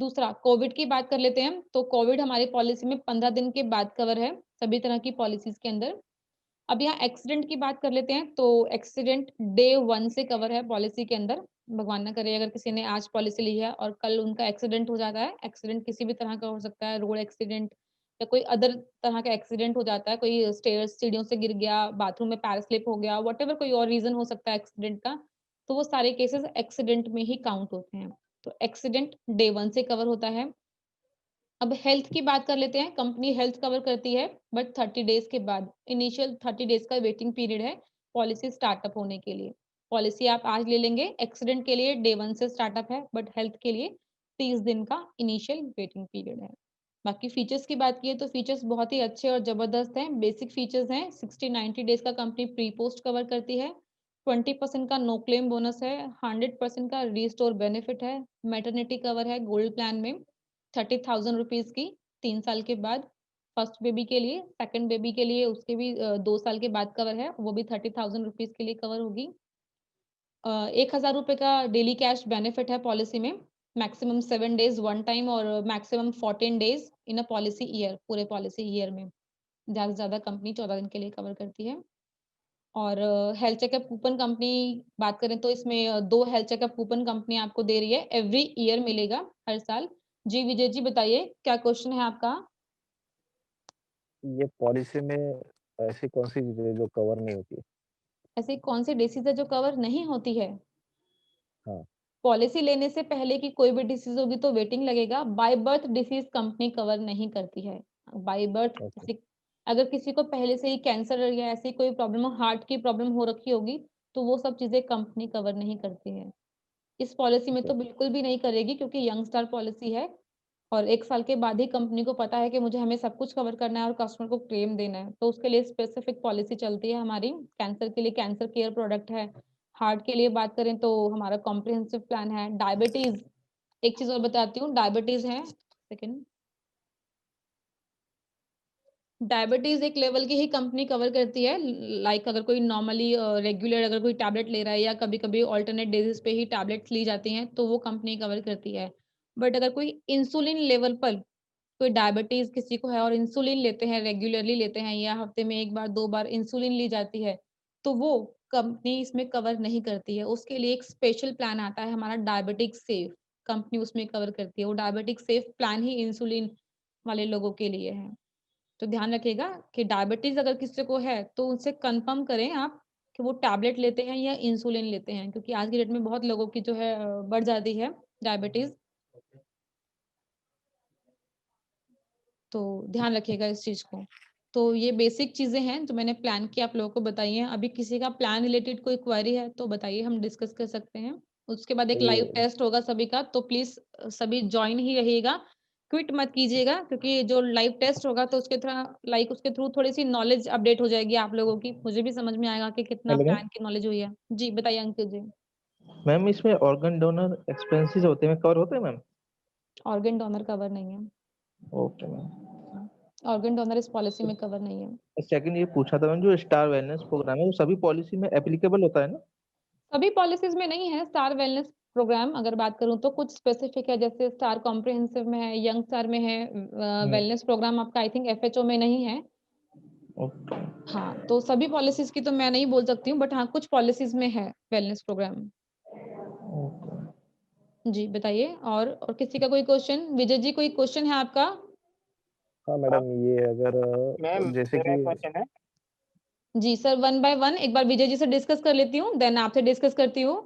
दूसरा कोविड की बात कर लेते हैं, तो कोविड हमारी पॉलिसी में 15 दिन के बाद कवर है, सभी तरह की पॉलिसीज़ के अंदर। अब यहाँ एक्सीडेंट की बात कर लेते हैं, तो एक्सीडेंट डे 1 से कवर है पॉलिसी के अंदर। भगवान ना करे अगर किसी ने आज पॉलिसी ली है और कल उनका एक्सीडेंट हो जाता है, एक्सीडेंट किसी भी तरह का हो सकता है, रोड एक्सीडेंट या कोई अदर तरह का एक्सीडेंट हो जाता है, कोई स्टेयर्स सीढ़ियों से गिर गया, बाथरूम में पैर स्लिप हो गया, व्हाटएवर कोई और रीज़न हो सकता है एक्सीडेंट का, तो वो सारे केसेज़ एक्सीडेंट में ही काउंट होते हैं। तो एक्सीडेंट डे 1 से कवर होता है। अब हेल्थ की बात कर लेते हैं, कंपनी हेल्थ कवर करती है बट 30 डेज़ के बाद, इनिशियल 30 डेज़ का वेटिंग पीरियड है पॉलिसी स्टार्टअप होने के लिए। पॉलिसी आप आज ले लेंगे, एक्सीडेंट के लिए डे 1 से स्टार्टअप है बट हेल्थ के लिए 30 दिन का इनिशियल वेटिंग पीरियड है। बाकी फीचर्स की बात की तो फीचर्स बहुत ही अच्छे और ज़बरदस्त हैं। बेसिक फीचर्स हैं, 60-90 डेज़ का कंपनी प्री पोस्ट कवर करती है, 20% का नो क्लेम बोनस है, 100% का रीस्टोर बेनिफिट है, मैटरनिटी कवर है गोल्ड प्लान में 30,000 रुपीज़ की 3 साल के बाद, फर्स्ट बेबी के लिए, सेकंड बेबी के लिए उसके भी 2 साल के बाद कवर है, वो भी 30,000 रुपीज़ के लिए कवर होगी। ₹1000 का डेली कैश बेनिफिट है पॉलिसी में, मैक्सिमम 7 डेज वन टाइम और maximum 14 days in a policy year, पूरे पॉलिसी ईयर में। ज़्यादा से ज़्यादा कंपनी 14 दिन के लिए कवर करती है। और हेल्थ चेकअप कूपन कंपनी बात करें तो इसमें 2 हेल्थ चेकअप कूपन कंपनी आपको दे रही है, एवरी ईयर मिलेगा, हर साल। जी, विजय जी बताइए, क्या क्वेश्चन है आपका? ये पॉलिसी में ऐसी कौन सी चीजें जो कवर नहीं होती है? ऐसी कौन-सी डिसीज़ है जो कवर नहीं होती है? हाँ। पॉलिसी लेने से पहले की कोई भी डिसीज़ होगी तो वेटिंग लगेगा, by birth disease company cover नहीं करती है। By birth okay. किसी अगर किसी को पहले से ही कैंसर या ऐसी कोई प्रॉब्लम हो, हार्ट की प्रॉब्लम हो रखी होगी, तो वो सब चीज़ें कंपनी कवर नहीं करती है। इस पॉलिसी में ओके। तो बिल्कुल भी नहीं करेगी क्योंकि यंग स्टार पॉलिसी है और 1 साल के बाद ही कंपनी को पता है कि मुझे हमें सब कुछ कवर करना है और कस्टमर को क्लेम देना है। तो उसके लिए स्पेसिफिक पॉलिसी चलती है हमारी, कैंसर के लिए कैंसर केयर प्रोडक्ट है, हार्ट के लिए बात करें तो हमारा कॉम्प्रिहेंसिव प्लान है, डायबिटीज़ एक चीज़ और बताती हूँ, डायबिटीज़ है सेकंड डायबिटीज़ एक लेवल की ही कंपनी कवर करती है। लाइक अगर कोई नॉर्मली रेगुलर अगर कोई टैबलेट ले रहा है या कभी-कभी अल्टरनेट बेसिस पे ही टैबलेट्स ली जाती हैं, तो वो कंपनी कवर करती है। बट अगर कोई इंसुलिन लेवल पर कोई डायबिटीज़ किसी को है और इंसुलिन लेते हैं, रेगुलरली लेते हैं या हफ्ते में 1 बार, 2 बार इंसुलिन ली जाती है, तो वो कंपनी इसमें कवर नहीं करती है। उसके लिए एक स्पेशल प्लान आता है हमारा डायबिटिक सेफ, कंपनी उसमें कवर करती है। वो डायबिटिक सेफ प्लान ही इंसुलिन वाले लोगों के लिए है। तो ध्यान रखिएगा कि डायबिटीज़ अगर किसी को है, तो उनसे कन्फर्म करें आप कि वो टैबलेट लेते हैं या इंसुलिन लेते हैं, क्योंकि आज की डेट में बहुत लोगों की जो है बढ़ जाती है डायबिटीज़। तो ध्यान रखिएगा इस चीज़ को। तो ये बेसिक चीज़ें हैं जो मैंने प्लान की आप लोगों को बताई हैं। अभी किसी का प्लान रिलेटेड कोई क्वेरी है तो बताइए, हम डिस्कस कर सकते हैं। उसके बाद एक तो लाइव ये टेस्ट होगा सभी का, तो प्लीज़ सभी जॉइन ही रहिएगा, क्विट मत कीजिएगा क्योंकि जो लाइव टेस्ट होगा तो उसके थ्रू थोड़ी-सी नॉलेज अपडेट हो जाएगी आप लोगों की। मुझे भी समझ में आएगा कि कितना हेलो मैम। प्लान की नॉलेज हुई है। जी, बताइए अंकित जी। मैम इसमें ऑर्गन डोनर एक्सपेंसेस होते हैं, कवर होते हैं मैम? ऑर्गन डोनर कवर नहीं है। Okay ma'am. ऑर्गन डोनर इस पॉलिसी में कवर नहीं है। सेकंड ये पूछा था मैम, जो स्टार वेलनेस प्रोग्राम है वो सभी पॉलिसी में एप्लीकेबल होता है ना? सभी पॉलिसीज़ में नहीं है स्टार वेलनेस प्रोग्राम, अगर बात करूँ तो कुछ स्पेसिफिक है, जैसे स्टार कॉम्प्रिहेंसिव में है, यंग स्टार में है, वेलनेस प्रोग्राम आपका आई थिंक एफएचओ में नहीं है। ओके। हाँ, तो सभी पॉलिसीज़ की तो मैं नहीं बोल सकती हूँ, बट हाँ, कुछ पॉलिसीज़ में है वेलनेस प्रोग्राम। ओके। जी, बताइए और किसी का कोई क्वेश्चन? विजय जी कोई क्वेश्चन है आपका? हाँ मैडम, ये अगर मैम जैसे मेरा कि क्वेश्चन है। जी सर, वन बाय वन एक बार विजय जी से डिस्कस कर लेती हूँ, देन आपसे डिस्कस करती हूँ।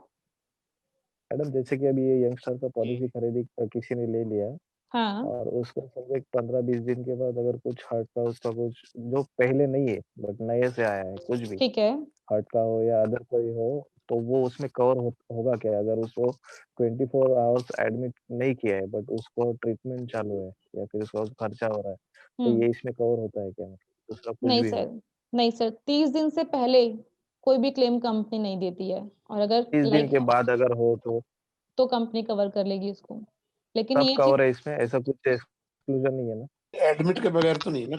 मैडम, जैसे कि अभी ये यंगस्टर का जी पॉलिसी खरीदी किसी ने ले लिया हाँ, और उसको समझे 15-20 दिन के बाद अगर कुछ हार्ट का उसका कुछ जो पहले नहीं है बट नए से आया है कुछ भी ठीक है। हार्ट का हो या अदर कोई हो, तो वो उसमें कवर होगा क्या अगर उसको 24 आवर्स एडमिट नहीं किया है बट उसको ट्रीटमेंट चालू है या फिर उसका खर्चा हो रहा है, तो हुँ। ये इसमें कवर होता है क्या? दूसरा कुछ नहीं भी हो, सर, नहीं सर, 30 दिन से पहले कोई भी क्लेम कंपनी नहीं देती है और अगर 30 दिन लाइक के बाद अगर हो तो कंपनी कवर कर लेगी उसको। लेकिन तब ये चीज़ कवर है इसमें, ऐसा कुछ एक्सक्लूजन नहीं है ना? एडमिट के बगैर तो नहीं है ना?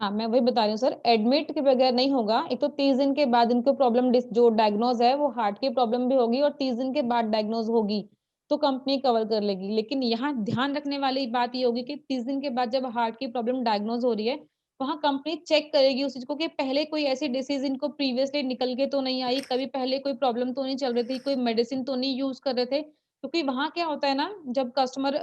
हाँ, मैं वही बता रही हूँ सर, एडमिट के बगैर नहीं होगा। एक तो 30 दिन के बाद इनको प्रॉब्लम जो डायग्नोज़ है वो हार्ट की प्रॉब्लम भी होगी और 30 दिन के बाद डायग्नोज़ होगी, तो कंपनी कवर कर लेगी। लेकिन यहाँ ध्यान रखने वाली बात ये होगी कि 30 दिन के बाद जब हार्ट की प्रॉब्लम डायग्नोज़ हो रही है, वहाँ कंपनी चेक करेगी उस चीज़ को कि पहले कोई ऐसी डिसीज़ इनको प्रीवियसली निकल के तो नहीं आई, कभी पहले कोई प्रॉब्लम तो नहीं चल रही थी, कोई मेडिसिन तो नहीं यूज़ कर रहे थे। क्योंकि वहाँ क्या होता है ना, जब कस्टमर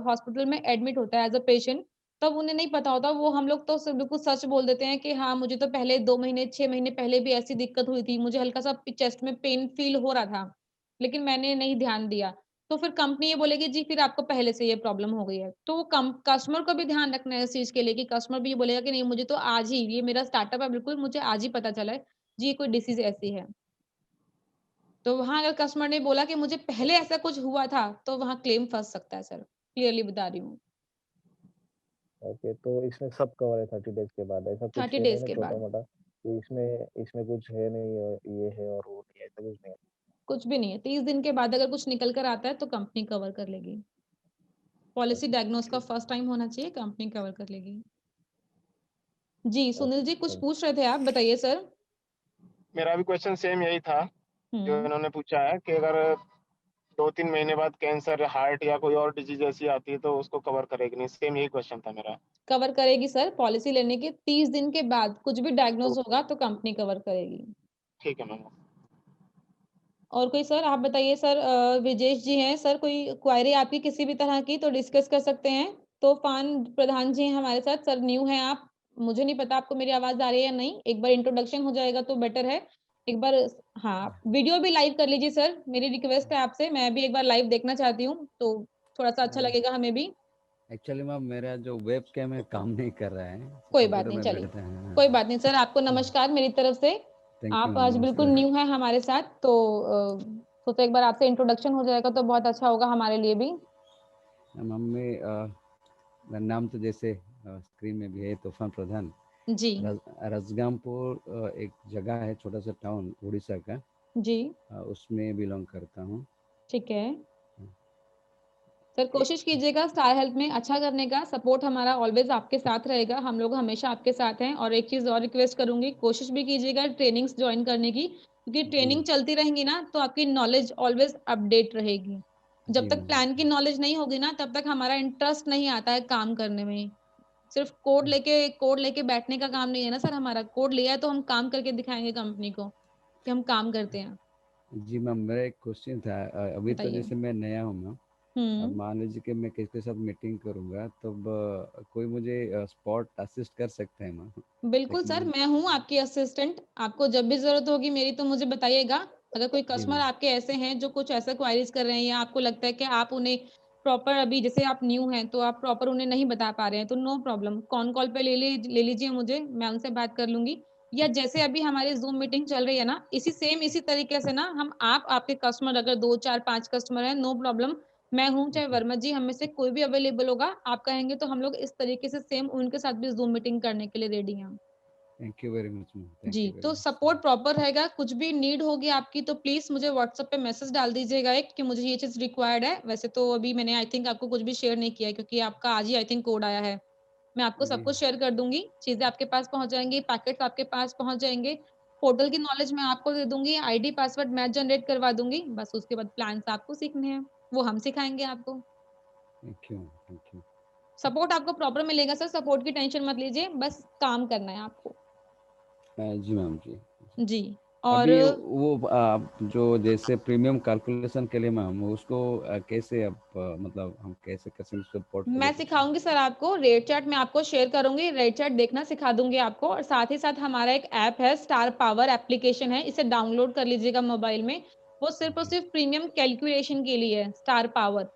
हॉस्पिटल में एडमिट होता है एज़ अ पेशेंट, तब उन्हें नहीं पता होता, वो हम लोग तो बिल्कुल सच बोल देते हैं कि हाँ, मुझे तो पहले 2 महीने, 6 महीने पहले भी ऐसी दिक्कत हुई थी, मुझे हल्का-सा चेस्ट में पेन फ़ील हो रहा था, लेकिन मैंने नहीं ध्यान दिया। तो फिर कंपनी ये बोलेगी जी फिर आपको पहले से ये प्रॉब्लम हो गई है। तो कम कस्टमर को भी ध्यान रखना है इस चीज़ के लिए कि कस्टमर भी ये बोलेगा कि नहीं मुझे तो आज ही ये मेरा स्टार्टअप है बिल्कुल, मुझे आज ही पता चला है, जी ये कोई डिसीज़ ऐसी है। तो वहाँ अगर कस्टमर ने बोला कि मुझे पहले ऐसा कुछ हुआ था, तो वहाँ क्लेम फँस सकता है सर, क्लियरली बता रही हूँ। ओके, तो इसमें सब कवर है 30 डेज के बाद, ऐसा कुछ 30 है नहीं डेज़ ना के बाद। छोटा-मोटा कि इसमें कुछ है नहीं और ये है और वो नहीं है, ऐसा कुछ नहीं है? कुछ भी नहीं है, 30 दिन के बाद अगर कुछ निकल कर आता है तो कंपनी कवर कर लेगी। पॉलिसी ओके, डायग्नोस का ठीक फर्स्ट टाइम होना चाहिए, कंपनी कवर कर लेगी। जी, है, सुनील ओके, जी कुछ थैंक पूछ रहे थे आप, बताइए सर? मेरा भी क्वेश्चन सेम यही था जो इन्होंने पूछा है कि अगर 2-3 महीने बाद कैंसर, हार्ट या कोई और डिजीज ऐसी आती है तो उसको कवर करेगी नहीं। सेम यही क्वेश्चन था मेरा। कवर करेगी सर, पॉलिसी लेने के 30 दिन के बाद कुछ भी डायग्नोज होगा तो कंपनी कवर करेगी। ठीक है मैम। और कोई सर, आप बताइए सर। विजेश जी हैं सर, कोई क्वायरी आपकी किसी भी तरह की तो डिस्कस कर सकते हैं। तूफान प्रधान जी हैं हमारे साथ। सर न्यू हैं आप, मुझे नहीं पता आपको मेरी आवाज आ रही है या नहीं। एक बार इंट्रोडक्शन हो जाएगा तो बेटर है। एक बार हाँ, वीडियो भी लाइव कर लीजिए सर, मेरी रिक्वेस्ट है आपसे। मैं भी एक बार लाइव देखना चाहती हूँ तो थोड़ा सा अच्छा लगेगा हमें भी। एक्चुअली मैम मेरा जो वेब कैम है काम नहीं कर रहा है, कोई बात कंप्यूटर नहीं, में चलिए बैठता है। कोई बात नहीं सर। आपको नमस्कार मेरी तरफ से। थैंक यू आप मैम, आज बिल्कुल नमस्कार। न्यू हैं हमारे साथ तो सोचा एक बार आपसे इंट्रोडक्शन हो जाएगा तो बहुत अच्छा होगा हमारे लिए भी। मैम मेरा नाम तो जैसे स्क्रीन में भी है, तूफान प्रधान। जी रजगामपुर एक जगह है, छोटा सा टाउन उड़ीसा का, जी उसमें बिलोंग करता हूँ। ठीक है सर, कोशिश कीजिएगा स्टार हेल्थ में अच्छा करने का। सपोर्ट हमारा ऑलवेज आपके साथ रहेगा, हम लोग हमेशा आपके साथ हैं। और एक चीज और रिक्वेस्ट करूंगी, कोशिश भी कीजिएगा ट्रेनिंग्स ज्वाइन करने की, क्योंकि ट्रेनिंग चलती रहेंगी ना तो आपकी नॉलेज ऑलवेज अपडेट रहेगी। जब जी तक मैम। प्लान की नॉलेज नहीं होगी ना तब तक हमारा इंटरेस्ट नहीं आता है काम करने में। सिर्फ कोड लेके बैठने का काम नहीं है ना सर हमारा। कोड लिया है तो हम काम करके दिखाएंगे कंपनी को कि हम काम करते हैं। जी मैम, मेरा एक क्वेश्चन था। अभी तो बताइए। जैसे मैं नया हूँ मैम, अब मान लीजिए कि मैं किसी के साथ मीटिंग करूँगा तब कोई मुझे स्पॉट असिस्ट कर सकता है मैम? बिल्कुल सर, मैं हूँ आपकी असिस्टेंट। आपको जब भी जरूरत होगी मेरी तो मुझे बताइएगा। अगर कोई जी कस्टमर मैम। आपके ऐसे हैं जो कुछ ऐसा क्वारीज कर रहे हैं या आपको लगता है कि आप उन्हें प्रॉपर, अभी जैसे आप न्यू हैं तो आप प्रॉपर उन्हें नहीं बता पा रहे हैं तो नो प्रॉब्लम, कॉल पे ले लीजिए मुझे, मैं उनसे बात कर लूंगी। या जैसे अभी हमारी जूम मीटिंग चल रही है ना, इसी तरीके से ना हम आपके कस्टमर अगर 2 4 5 कस्टमर हैं, नो प्रॉब्लम। मैं हूँ चाहे वर्मा जी, हम में से कोई भी अवेलेबल होगा। आप कहेंगे तो हम लोग इस तरीके से सेम उनके साथ भी जूम मीटिंग करने के लिए रेडी हैं। Thank you very much ma'am, thank जी, यू वेरी तो मच। सपोर्ट प्रॉपर रहेगा। कुछ भी नीड होगी आपकी तो प्लीज मुझे व्हाट्सएप पे मैसेज डाल दीजिएगा एक कि मुझे ये चीज रिक्वायर्ड है। वैसे तो अभी मैंने आई थिंक आपको कुछ भी शेयर नहीं किया है, क्योंकि आपका आज ही आई थिंक कोड आया है। मैं आपको सब जी कुछ शेयर कर दूंगी, चीजें आपके पास पहुंच जाएंगी, पैकेट्स आपके पास पहुंच जाएंगे। पोर्टल की नॉलेज मैं आपको दे दूंगी, आईडी पासवर्ड मैं जनरेट करवा दूंगी। बस उसके बाद प्लान्स आपको सीखने हैं, वो हम सिखाएंगे आपको। Thank you, thank you. Support आपको प्रॉपर मिलेगा सर, सपोर्ट की टेंशन मत लीजिए, बस काम करना है आपको। जी मैम जी। जी। और अभी वो जो जैसे प्रीमियम कैलकुलेशन के लिए मैम उसको कैसे अब मतलब हम कैसे कैसे उसको मैं पोर्टफोलियो को सिखाऊंगी सर आपको, रेट चार्ट मैं आपको शेयर करूंगी, रेट चार्ट देखना सिखा दूंगी आपको। और साथ ही साथ हमारा एक ऐप है, स्टार पावर एप्लीकेशन है, इसे डाउनलोड कर लीजिएगा मोबाइल में। वो सिर्फ और सिर्फ प्रीमियम कैलकुलेशन के लिए है, स्टार पावर।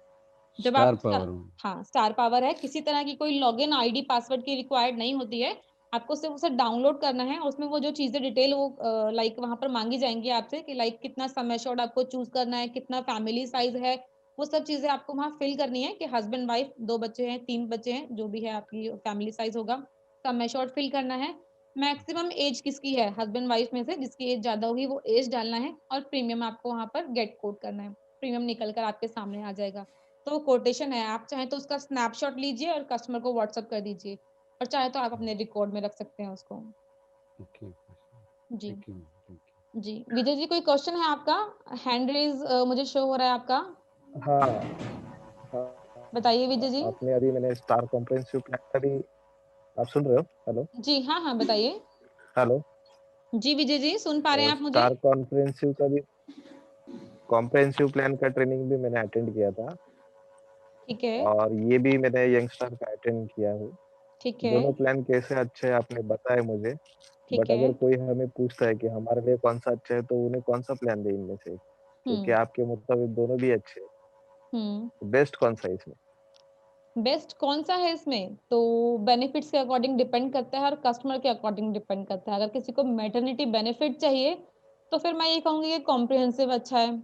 जब आप स्टार पावर। हाँ, स्टार पावर है, किसी तरह की कोई लॉगिन आईडी पासवर्ड की रिक्वायर्ड नहीं होती है। आपको सिर्फ उसे डाउनलोड करना है और उसमें वो जो चीजें डिटेल वो लाइक वहां पर मांगी जाएंगी आपसे कि लाइक कितना सम एश्योर्ड आपको चूज करना है, कितना फैमिली साइज है, वो सब चीजें आपको वहां फिल करनी है कि हस्बैंड वाइफ 2 बच्चे हैं 3 बच्चे हैं, जो भी है आपकी फैमिली साइज होगा, सम एश्योर्ड फिल करना है। मैक्सिमम एज किसकी है हस्बैंड वाइफ में से, जिसकी एज ज्यादा होगी वो एज डालना है। और प्रीमियम आपको वहां पर गेट कोड करना है, प्रीमियम निकल कर आपके सामने आ जाएगा। तो कोटेशन है, आप चाहें तो उसका स्नैपशॉट लीजिए और कस्टमर को व्हाट्सएप कर दीजिए, और चाहे तो आप अपने रिकॉर्ड में रख सकते हैं उसको। ओके, जी थैंक यू, थैंक यू। जी। विजय जी, कोई क्वेश्चन है आपका? हैंड रेज मुझे शो हो रहा है आपका, हाँ हाँ। बताइए विजय जी। आपने अभी मैंने स्टार कॉम्प्रिहेंसिव प्लान का भी, आप सुन रहे हो? हेलो जी हाँ हाँ, बताइए। हेलो। जी विजय जी, सुन पा रहे हैं आप मुझे? स्टार कॉम्प्रिहेंसिव का भी, कॉम्प्रिहेंसिव प्लान का ट्रेनिंग भी मैंने अटेंड किया था, ठीक है और ये भी मैंने यंगस्टर का अटेंड किया है। ठीक है दोनों प्लान कैसे अच्छे हैं आपने बताया मुझे, ठीक बट है। अगर कोई हमें पूछता है कि हमारे लिए कौन सा अच्छा है तो उन्हें कौन सा प्लान दे इनमें से, क्योंकि हम्म आपके मुताबिक दोनों भी अच्छे हैं, हम्म तो बेस्ट कौन सा है इसमें? बेस्ट कौन सा है इसमें तो बेनिफिट्स के अकॉर्डिंग डिपेंड करता है और कस्टमर के अकॉर्डिंग डिपेंड करता है। अगर किसी को मैटरनिटी बेनिफिट चाहिए तो फिर मैं ये कहूंगी कि कॉम्प्रिहेंसिव अच्छा है।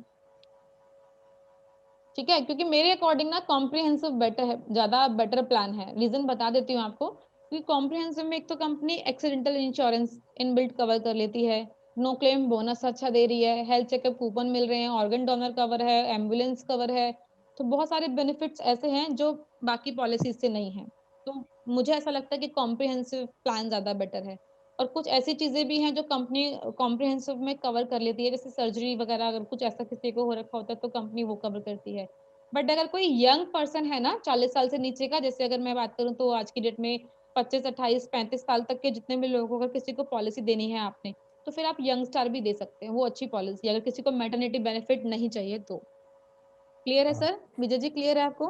ठीक है, क्योंकि मेरे अकॉर्डिंग ना कॉम्प्रिहेंसिव बेटर है, ज्यादा बेटर प्लान है। रीजन बता देती हूँ आपको, क्योंकि कॉम्प्रिहेंसिव में एक तो company accidental insurance inbuilt cover कर लेती है, नो क्लेम बोनस अच्छा दे रही है, हेल्थ चेकअप कूपन मिल रहे हैं, ऑर्गन डोनर कवर है, एम्बुलेंस कवर है। तो बहुत सारे बेनिफिट्स ऐसे हैं जो बाकी पॉलिसीज से नहीं है। तो मुझे ऐसा लगता है कि कॉम्प्रिहेंसिव प्लान ज्यादा बेटर है। और कुछ ऐसी चीजें भी हैं जो कंपनी कॉम्प्रिहेंसिव में कवर कर लेती है, जैसे सर्जरी वगैरह अगर कुछ ऐसा किसी को हो रखा होता है तो कंपनी वो कवर करती है। बट अगर कोई यंग पर्सन है ना 40 साल से नीचे का, जैसे अगर मैं बात करूं तो आज की डेट में 25, 28, 35 साल तक के जितने भी लोगों को अगर किसी को पॉलिसी देनी है आपने, तो फिर आप यंग स्टार भी दे सकते हैं, वो अच्छी पॉलिसी, अगर किसी को मैटरनिटी बेनिफिट नहीं चाहिए तो। क्लियर है सर? विजय जी क्लियर है आपको?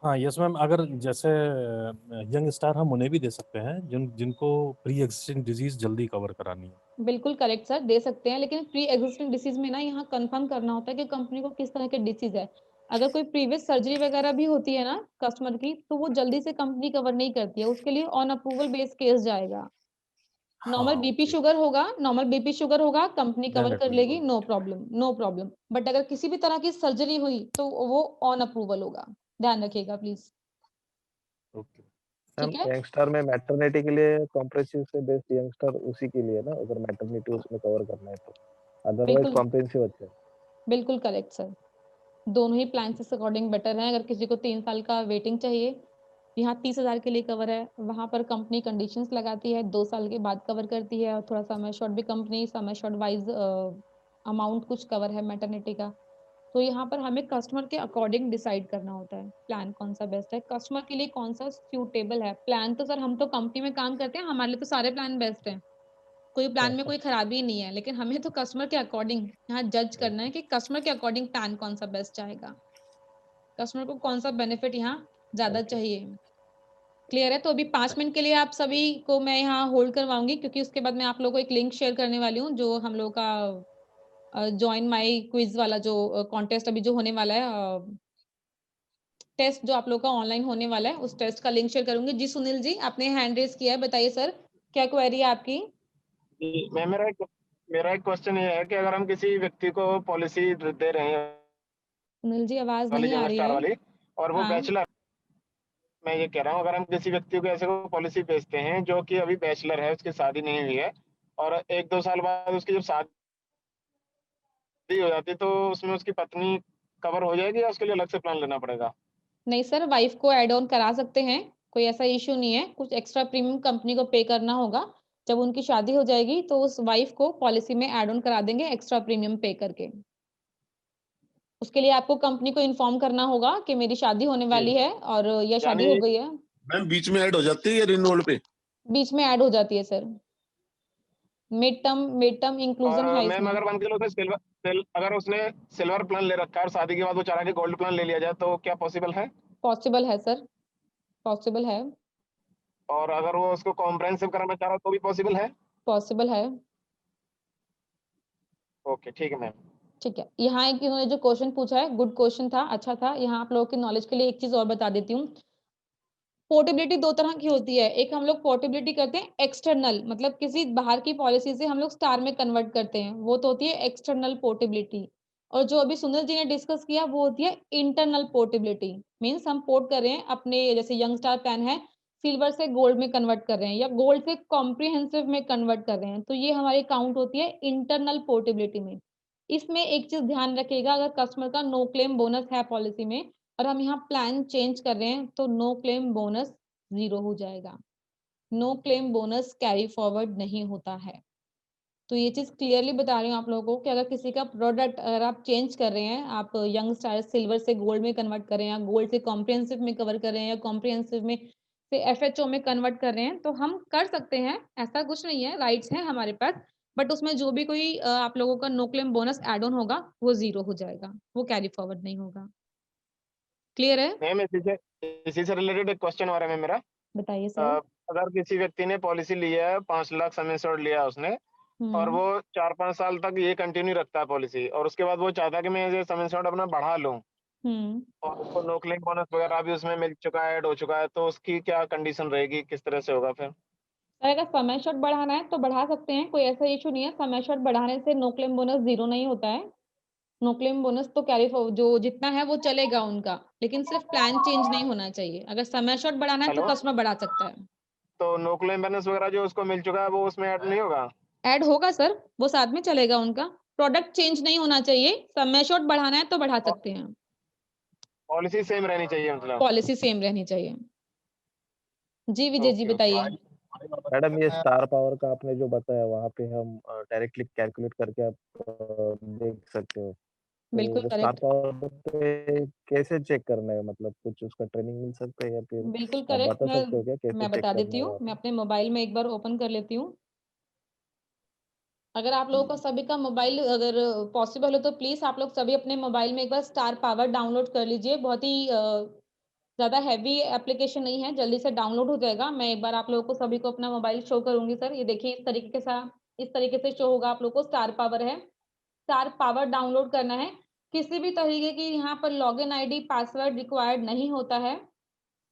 हाँ यस मैम, अगर जैसे यंग स्टार हम उन्हें भी दे सकते हैं जिनको प्री एग्जिस्टिंग डिजीज जल्दी कवर करानी है। बिल्कुल करेक्ट सर, दे सकते हैं, लेकिन प्री एग्जिस्टिंग डिसीज में ना यहाँ कंफर्म करना होता है कि कंपनी को किस तरह के डिसीज है। अगर कोई प्रीवियस सर्जरी वगैरह भी होती है ना कस्टमर की, तो वो जल्दी से कंपनी कवर नहीं करती है, उसके लिए ऑन अप्रूवल बेस केस जाएगा। नॉर्मल हाँ बीपी ओके, शुगर होगा, नॉर्मल बीपी शुगर होगा, कंपनी कवर कर मैंडेटरी लेगी, होगा। No problem, no problem. But अगर किसी भी तरह की सर्जरी हुई तो वो ऑन अप्रूवल होगा, ध्यान रखिएगा प्लीज। ओके मैम ठीक है, यंगस्टर में मैटरनिटी के लिए कॉम्प्रिहेंसिव से बेस्ट यंगस्टर उसी के लिए ना, अगर मैटरनिटी उसमें कवर करना है तो, अदरवाइज बिल्कुल कॉम्प्रिहेंसिव अच्छा है। बिल्कुल करेक्ट सर, दोनों ही प्लान से अकॉर्डिंग बेटर है। अगर किसी को 3 साल का वेटिंग चाहिए, यहाँ 30,000 के लिए कवर है, वहां पर कंपनी कंडीशंस लगाती है, 2 साल के बाद कवर करती है, और थोड़ा समय शॉर्ट भी कंपनी समय शॉर्ट वाइज अमाउंट कुछ कवर है मैटरनिटी का। तो यहाँ पर हमें कस्टमर के अकॉर्डिंग डिसाइड करना होता है प्लान कौन सा बेस्ट है, कस्टमर के लिए कौन सा सूटेबल है। प्लान तो सर हम तो कंपनी में काम करते हैं, हमारे लिए तो सारे प्लान बेस्ट हैं, कोई प्लान में कोई खराबी नहीं है, लेकिन हमें तो कस्टमर के अकॉर्डिंग यहाँ जज करना है कि कस्टमर के अकॉर्डिंग प्लान कौन सा बेस्ट आएगा, कस्टमर को कौन सा बेनिफिट यहाँ ज्यादा चाहिए। क्लियर है? तो अभी 5 मिनट के लिए आप सभी को मैं यहाँ होल्ड करवाऊंगी, क्योंकि उसके बाद मैं आप लोगों को एक लिंक शेयर करने वाली हूँ, जो हम लोग का ज्वाइन माई क्विज वाला जो कॉन्टेस्ट अभी जो होने वाला है, टेस्ट जो आप लोग का ऑनलाइन होने वाला है, उस टेस्ट का लिंक शेयर करूंगी। जी सुनील जी, आपने हैंड रेज किया है, बताइए सर क्या क्वेरी है आपकी? जी, मैं मेरा एक क्वेश्चन ये है कि अगर हम किसी व्यक्ति को पॉलिसी दे रहे हैं सुनील जी आवाज वाली नहीं आ यंग रही स्टार है। वाली, और वो हाँ बैचलर, मैं ये कह रहा हूँ अगर हम किसी व्यक्ति को ऐसे को पॉलिसी बेचते हैं जो कि अभी बैचलर है, उसकी शादी नहीं हुई है, और 1-2 साल बाद उसकी जब शादी हो जाती है, तो उसमें उसकी पत्नी कवर हो जाएगी या उसके लिए अलग से प्लान लेना पड़ेगा? नहीं सर, वाइफ को ऐड ऑन करा सकते हैं, कोई ऐसा इश्यू नहीं है, कुछ एक्स्ट्रा प्रीमियम कंपनी को पे करना होगा। जब उनकी शादी हो जाएगी तो उस वाइफ को पॉलिसी में ऐड ऑन करा देंगे एक्स्ट्रा प्रीमियम पे करके। उसके लिए आपको कंपनी को इन्फॉर्म करना होगा कि मेरी शादी होने जी, वाली है और या शादी यानी हो गई है, मैम बीच में ऐड हो जाती है या रिन्यूअल पे? बीच में ऐड हो जाती है सर, मिड टर्म इंक्लूजन और है मैम इसमें। अगर मान के लो उसने अगर उसने सिल्वर प्लान ले रखा है और शादी के बाद वो चाह रहा है कि गोल्ड प्लान ले लिया जाए, तो क्या पॉसिबल है? पॉसिबल है सर, पॉसिबल है, और अगर वो उसको कॉम्प्रहेंसिव कराना चाह रहा हो तो भी पॉसिबल है? पॉसिबल है। ओके, ठीक है मैम। ठीक है, यहाँ एक इन्होंने जो क्वेश्चन पूछा है गुड क्वेश्चन था, अच्छा था। यहाँ आप लोगों की नॉलेज के लिए एक चीज और बता देती हूँ। पोर्टेबिलिटी 2 तरह की होती है, एक हम लोग पोर्टेबिलिटी करते हैं एक्सटर्नल, मतलब किसी बाहर की पॉलिसी से हम लोग स्टार में कन्वर्ट करते हैं, वो तो होती है एक्सटर्नल पोर्टेबिलिटी। और जो अभी सुनील जी ने डिस्कस किया वो होती है इंटरनल पोर्टेबिलिटी, मींस हम पोर्ट कर रहे हैं अपने, जैसे यंग स्टार प्लान है, सिल्वर से गोल्ड में कन्वर्ट कर रहे हैं या गोल्ड से कॉम्प्रिहेंसिव में कन्वर्ट कर रहे हैं, तो ये हमारी काउंट होती है इंटरनल पोर्टेबिलिटी में। इसमें एक चीज ध्यान रखिएगा, अगर कस्टमर का नो क्लेम बोनस है पॉलिसी में और हम यहाँ प्लान चेंज कर रहे हैं, तो नो क्लेम बोनस 0 हो जाएगा। No claim bonus carry forward नहीं होता है। तो ये चीज क्लियरली बता रही हूँ आप लोगों को कि अगर किसी का प्रोडक्ट अगर आप चेंज कर रहे हैं, आप यंग स्टार सिल्वर से गोल्ड में कन्वर्ट कर रहे हैं या गोल्ड से कॉम्प्रिहेंसिव में कवर कर रहे हैं या कॉम्प्रिहेंसिव में से एफएचओ में कन्वर्ट कर रहे हैं, तो हम कर सकते हैं, ऐसा कुछ नहीं है, राइट्स हैं हमारे पास। बट उसमें जो भी कोई आप लोगों का no claim bonus add on होगा वो 0 हो जाएगा, वो कैरी फॉरवर्ड नहीं होगा। क्लियर है? मैम इसी से रिलेटेड एक क्वेश्चन आ रहा है मेरा। बताइए सर। अगर किसी व्यक्ति ने पॉलिसी लिया है, 5 लाख सम इंश्योर्ड लिया है उसने, और वो 4-5 साल तक ये कंटिन्यू रखता है पॉलिसी, और उसके बाद वो चाहता है कि मैं ये सम इंश्योर्ड अपना बढ़ा लूं, और उसको नो क्लेम बोनस वगैरह भी उसमें मिल चुका है, ऐड हो चुका है, तो उसकी क्या कंडीशन रहेगी, किस तरह से होगा फिर? सर अगर समय शॉट बढ़ाना है तो बढ़ा सकते हैं, कोई ऐसा इशू नहीं है, समय शॉट बढ़ाने से नो क्लेम बोनस 0 नहीं होता है। नो क्लेम बोनस तो कैरी जो जितना है वो चलेगा उनका, लेकिन सिर्फ प्लान चेंज नहीं होना चाहिए। अगर समय शॉट बढ़ाना है तो हेलो, कस्टमर बढ़ा सकता है। तो नो क्लेम बोनस वगैरह जो उसको मिल चुका है वो उसमें ऐड नहीं होगा? ऐड होगा सर, वो साथ में चलेगा उनका, प्रोडक्ट चेंज नहीं होना चाहिए। समय शॉट बढ़ाना है तो बढ़ा सकते हैं, पॉलिसी सेम रहनी चाहिए मतलब? पॉलिसी सेम रहनी चाहिए। जी विजय जी ओके, बताइए। मैडम ये स्टार पावर का आपने जो बताया वहाँ पे हम डायरेक्टली कैलकुलेट करके आप देख सकते हो, तो बिल्कुल वो स्टार करेक्ट, पावर पे कैसे चेक करना है, मतलब कुछ उसका ट्रेनिंग मिल सकता है या फिर बिल्कुल आप करेक्ट। बता सकते हो क्या कैसे मैं चेक बता करना देती है हूँ, वहाँ मैं पे? अपने मोबाइल में एक बार ओपन कर लेती हूँ। अगर आप लोगों का सभी का मोबाइल अगर पॉसिबल हो तो प्लीज आप लोग सभी अपने मोबाइल में एक बार स्टार पावर डाउनलोड कर लीजिए। बहुत ही ज्यादा हैवी एप्लीकेशन नहीं है, जल्दी से डाउनलोड हो जाएगा। मैं एक बार आप लोगों को सभी को अपना मोबाइल शो करूंगी सर। ये देखिए इस तरीके से शो होगा आप लोग को। स्टार पावर है, स्टार पावर डाउनलोड करना है। किसी भी तरीके की यहाँ पर लॉगिन आईडी पासवर्ड रिक्वायर्ड नहीं होता है।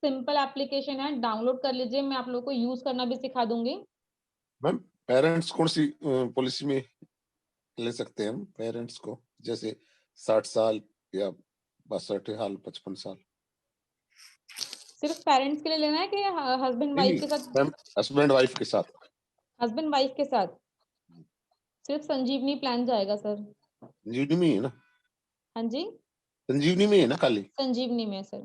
सिंपल एप्लीकेशन है, डाउनलोड कर लीजिए। मैं आप लोगों को यूज करना भी सिखा दूंगी। मैम पेरेंट्स कौन सी पॉलिसी में ले सकते हैं हम पेरेंट्स को, जैसे 60 साल या 62 साल 55 साल? सिर्फ पेरेंट्स के लिए लेना है कि हस्बैंड नहीं वाइफ नहीं के साथ? मैम, हस्बैंड वाइफ के साथ। हस्बैंड वाइफ के साथ सिर्फ संजीवनी प्लान जाएगा सर। संजीवनी में है ना? हाँ जी, संजीवनी में है ना खाली? संजीवनी में सर।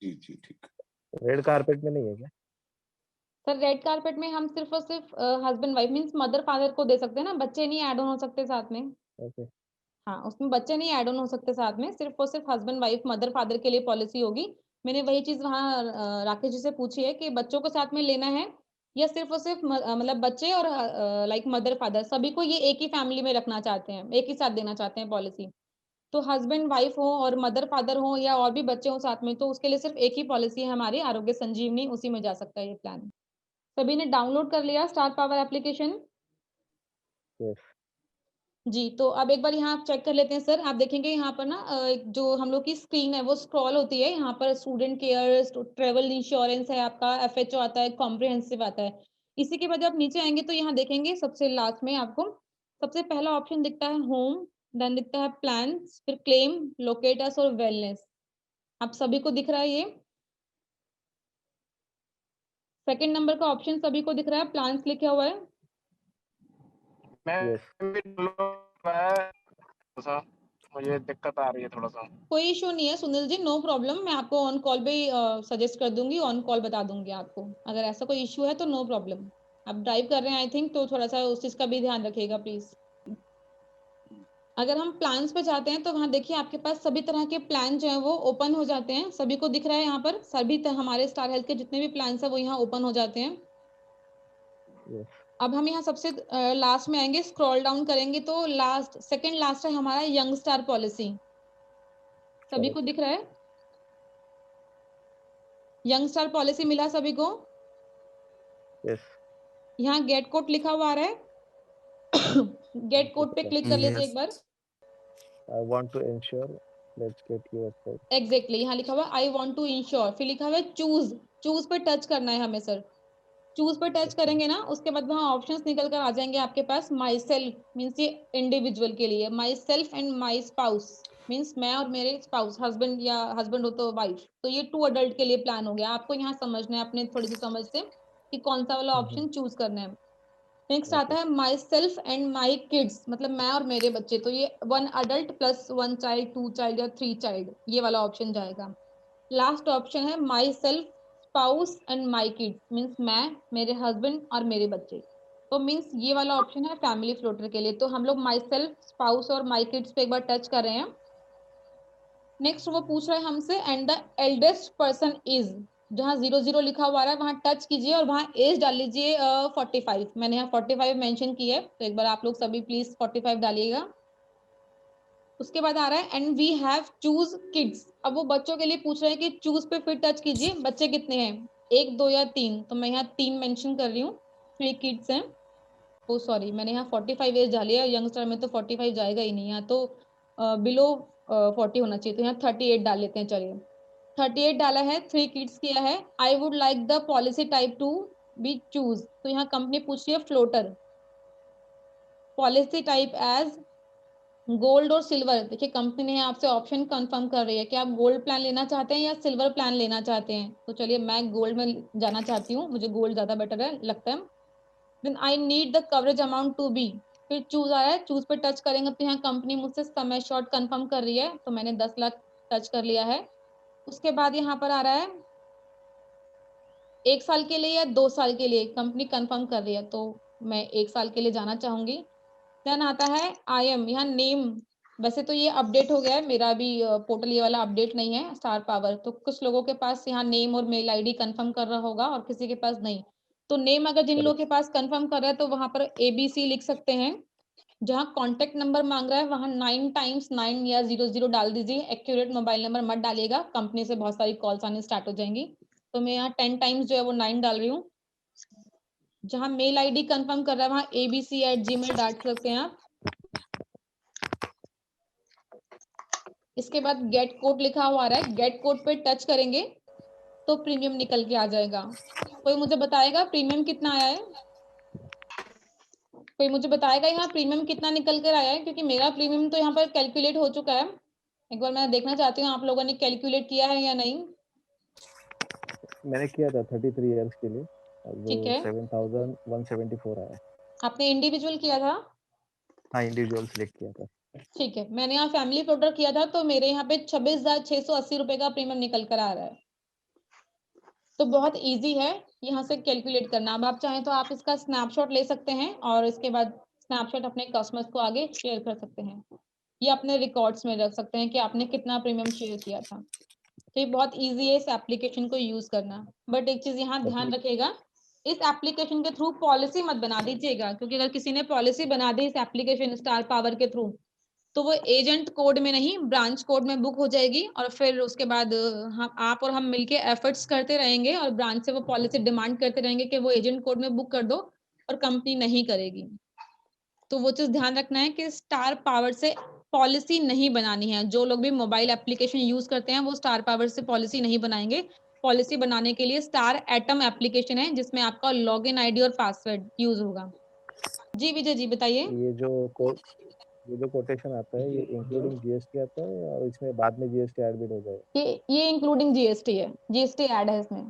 जी जी ठीक। रेड कारपेट में नहीं है क्या? सर रेड कारपेट में हम सिर्फ और सिर्फ husband wife means mother father को दे सकते हैं ना, बच्चे नहीं ऐड ऑन हो सकते साथ में। ओके हाँ, उसमें बच्चे नहीं ऐड ऑन हो सकते साथ में, सिर्फ और सिर्फ हस्बैंड वाइफ मदर फादर के लिए पॉलिसी होगी। मैंने वही चीज वहाँ राकेश जी से पूछी है कि बच्चों को साथ में लेना है या सिर्फ और सिर्फ मतलब बच्चे और लाइक मदर फादर सभी को ये एक ही फैमिली में रखना चाहते हैं, एक ही साथ देना चाहते हैं पॉलिसी। तो हस्बैंड वाइफ हो और मदर फादर हो या और भी बच्चे हो साथ में, तो उसके लिए सिर्फ एक ही पॉलिसी है हमारी आरोग्य संजीवनी, उसी में जा सकता है ये प्लान। सभी ने डाउनलोड कर लिया स्टार पावर एप्लीकेशन? यस जी, तो अब एक बार यहाँ आप चेक कर लेते हैं सर। आप देखेंगे यहाँ पर ना जो हम लोग की स्क्रीन है वो स्क्रॉल होती है। यहाँ पर स्टूडेंट केयर, ट्रेवल इंश्योरेंस है आपका, एफएचओ आता है, कॉम्प्रिहेंसिव आता है। इसी के बाद जब आप नीचे आएंगे तो यहाँ देखेंगे सबसे लास्ट में आपको सबसे पहला ऑप्शन दिखता है होम, देन दिखता है प्लान, फिर क्लेम, लोकेटस और वेलनेस। आप सभी को दिख रहा है ये? सेकंड नंबर का ऑप्शन सभी को दिख रहा है, प्लान्स लिखा हुआ है। यस सा मुझे दिक्कत आ रही है थोड़ा सा। कोई इशू नहीं है सुनील जी, नो प्रॉब्लम। मैं आपको ऑन कॉल भी सजेस्ट कर दूंगी, ऑन कॉल बता दूंगी आपको। अगर ऐसा कोई इशू है तो नो प्रॉब्लम। आप ड्राइव कर रहे हैं आई थिंक, तो थोड़ा सा उस चीज का भी ध्यान रखिएगा प्लीज। अगर हम प्लान्स पे जाते हैं तो वहाँ देखिए आपके पास सभी तरह के प्लान जो है वो ओपन हो जाते हैं। सभी को दिख रहा है यहाँ पर सभी हमारे स्टार हेल्थ के जितने भी प्लान है वो यहाँ ओपन हो जाते हैं। यस अब हम यहाँ सबसे लास्ट में आएंगे, स्क्रॉल डाउन करेंगे तो लास्ट सेकंड लास्ट है हमारा यंग स्टार पॉलिसी। सभी को दिख रहा है? यंग स्टार पॉलिसी मिला सभी को? यस यहाँ गेट कोड लिखा हुआ आ रहा है। गेट कोड पे क्लिक कर लीजिए एक बार। I want to ensure let's get your code. Exactly यहाँ लिखा हुआ आई वांट टू इंश्योर, फिर लिखा हुआ है चूज। चूज पे टच करना है हमें सर। चूज पर टच करेंगे ना, उसके बाद वहाँ ऑप्शंस निकल कर आ जाएंगे आपके पास। माई सेल्फ मीन्स ये इंडिविजुअल के लिए, my self and my spouse means मैं और मेरे स्पाउस, हस्बैंड या हस्बैंड हो तो वाइफ। तो ये 2 अडल्ट के लिए प्लान हो गया। आपको यहाँ समझना है अपने थोड़ी सी समझ से कि कौन सा वाला ऑप्शन चूज करना है। नेक्स्ट आता है my self and my kids, मतलब मैं और मेरे बच्चे। तो ये 1 अडल्ट प्लस 1 चाइल्ड, 2 चाइल्ड या 3 चाइल्ड, ये वाला ऑप्शन जाएगा। लास्ट ऑप्शन है my self, spouse and my kids means मैं, मेरे हस्बैंड और मेरे बच्चे। तो मीन्स ये वाला ऑप्शन है फैमिली फ्लोटर के लिए। तो हम लोग माई सेल्फ, स्पाउस और माई किड्स पे एक बार टच कर रहे हैं। नेक्स्ट वो पूछ रहा है हमसे and the eldest person is, जहाँ 00 लिखा हुआ है वहां टच कीजिए और वहां एज डाल लीजिए 45। मैंने यहाँ 45 मेंशन की है, तो एक बार आप लोग सभी प्लीज 45 डालिएगा। उसके बाद आ रहा है and we have choose kids. अब वो बच्चों के लिए पूछ रहे हैं कि चूज पे फिर टच कीजिए। बच्चे कितने हैं, 1, 2 या 3? तो मैं यहाँ 3 मेंशन कर रही हूँ, 3 किड्स हैं। ओ सॉरी, मैंने यहाँ 45 एज डाली है, यंगस्टर में तो 45 जाएगा ही नहीं, यहाँ तो बिलो 40 होना चाहिए। तो यहाँ 38 डाल लेते हैं। चलिए 38 डाला है, 3 किड्स किया है। I would like the policy type to be choose. तो यहाँ कंपनी पूछ रही है floater, policy type as gold और सिल्वर। देखिए कंपनी ने आपसे ऑप्शन कंफर्म कर रही है कि आप गोल्ड प्लान लेना चाहते हैं या सिल्वर प्लान लेना चाहते हैं। तो चलिए मैं गोल्ड में जाना चाहती हूँ, मुझे गोल्ड ज्यादा बेटर है लगता है। Then I need the coverage amount to be, फिर चूज आया है, चूज पे टच करेंगे तो यहाँ कंपनी मुझसे समय शॉर्ट कंफर्म कर रही है, तो मैंने 10 लाख टच कर लिया है। उसके बाद यहाँ पर आ रहा है 1 साल के लिए या 2 साल के लिए कंपनी कंफर्म कर रही है, तो मैं 1 साल के लिए जाना चाहूंगी। देन आता है IM, यहाँ नेम, वैसे तो ये अपडेट हो गया है, मेरा भी पोर्टल ये वाला अपडेट नहीं है स्टार पावर, तो कुछ लोगों के पास यहाँ नेम और मेल आईडी कंफर्म कर रहा होगा और किसी के पास नहीं। तो नेम अगर जिन लोगों के पास कंफर्म कर रहा है तो वहां पर ABC लिख सकते हैं। जहाँ कॉन्टेक्ट नंबर मांग रहा है वहां 9 टाइम्स 9 या 00 डाल दीजिए, एक्यूरेट मोबाइल नंबर मत डालिएगा, कंपनी से बहुत सारी कॉल्स आने स्टार्ट हो जाएंगी। तो मैं यहाँ 10 टाइम्स जो है वो 9 डाल रही हूँ। जहाँ मेल आईडी कंफर्म कर रहा है वहां abc@gmail डाल सकते हैं आप। इसके बाद गेट कोड लिखा हुआ आ रहा है, गेट कोड पे टच करेंगे तो प्रीमियम निकल के आ जाएगा। कोई मुझे बताएगा प्रीमियम कितना आया है? कोई मुझे बताएगा यहाँ प्रीमियम कितना निकल कर आया है? क्योंकि मेरा प्रीमियम तो यहाँ पर कैलकुलेट हो चुका है। एक बार मैं देखना चाहती हूँ आप लोगों ने कैलकुलेट किया है या नहीं। मैंने किया था 33 इयर्स के लिए, ठीक वो है। 7174 आया। आपने इंडिविजुअल किया था? हाँ, इंडिविजुअल सिलेक्ट किया था। ठीक है, मैंने यहाँ फैमिली प्रोडक्ट किया था तो मेरे यहाँ पे 26,680 रुपए का प्रीमियम निकल कर आ रहा है। तो बहुत इजी है यहाँ से कैलकुलेट करना। अब आप चाहें तो आप इसका स्नैपशॉट ले सकते हैं और इसके बाद स्नैपशॉट अपने कस्टमर्स को आगे शेयर कर सकते हैं, या अपने रिकॉर्ड्स में रख सकते हैं कि आपने कितना प्रीमियम शेयर किया था। तो ये बहुत इजी है इस एप्लीकेशन को यूज करना। बट एक चीज यहाँ ध्यान रखिएगा, इस एप्लीकेशन के थ्रू पॉलिसी मत बना दीजिएगा, क्योंकि अगर किसी ने पॉलिसी बना दी इस एप्लीकेशन स्टार पावर के थ्रू तो वो एजेंट कोड में नहीं ब्रांच कोड में बुक हो जाएगी, और फिर उसके बाद हम आप और हम मिलके एफर्ट्स करते रहेंगे और ब्रांच से वो पॉलिसी डिमांड करते रहेंगे कि वो एजेंट कोड में बुक कर दो, और कंपनी नहीं करेगी। तो वो चीज ध्यान रखना है कि स्टार पावर से पॉलिसी नहीं बनानी है। जो लोग भी मोबाइल एप्लीकेशन यूज करते हैं वो स्टार पावर से पॉलिसी नहीं बनाएंगे। पॉलिसी बनाने के लिए स्टार एटम एप्लीकेशन है जिसमें आपका लॉगिन आईडी और पासवर्ड यूज होगा। जी विजय जी बताइए। ये जो कोटेशन आता है ये इंक्लूडिंग जीएसटी आता है और इसमें बाद में जीएसटी ऐड भी हो जाएगा? ये इंक्लूडिंग जीएसटी है, जीएसटी ऐड है इसमें।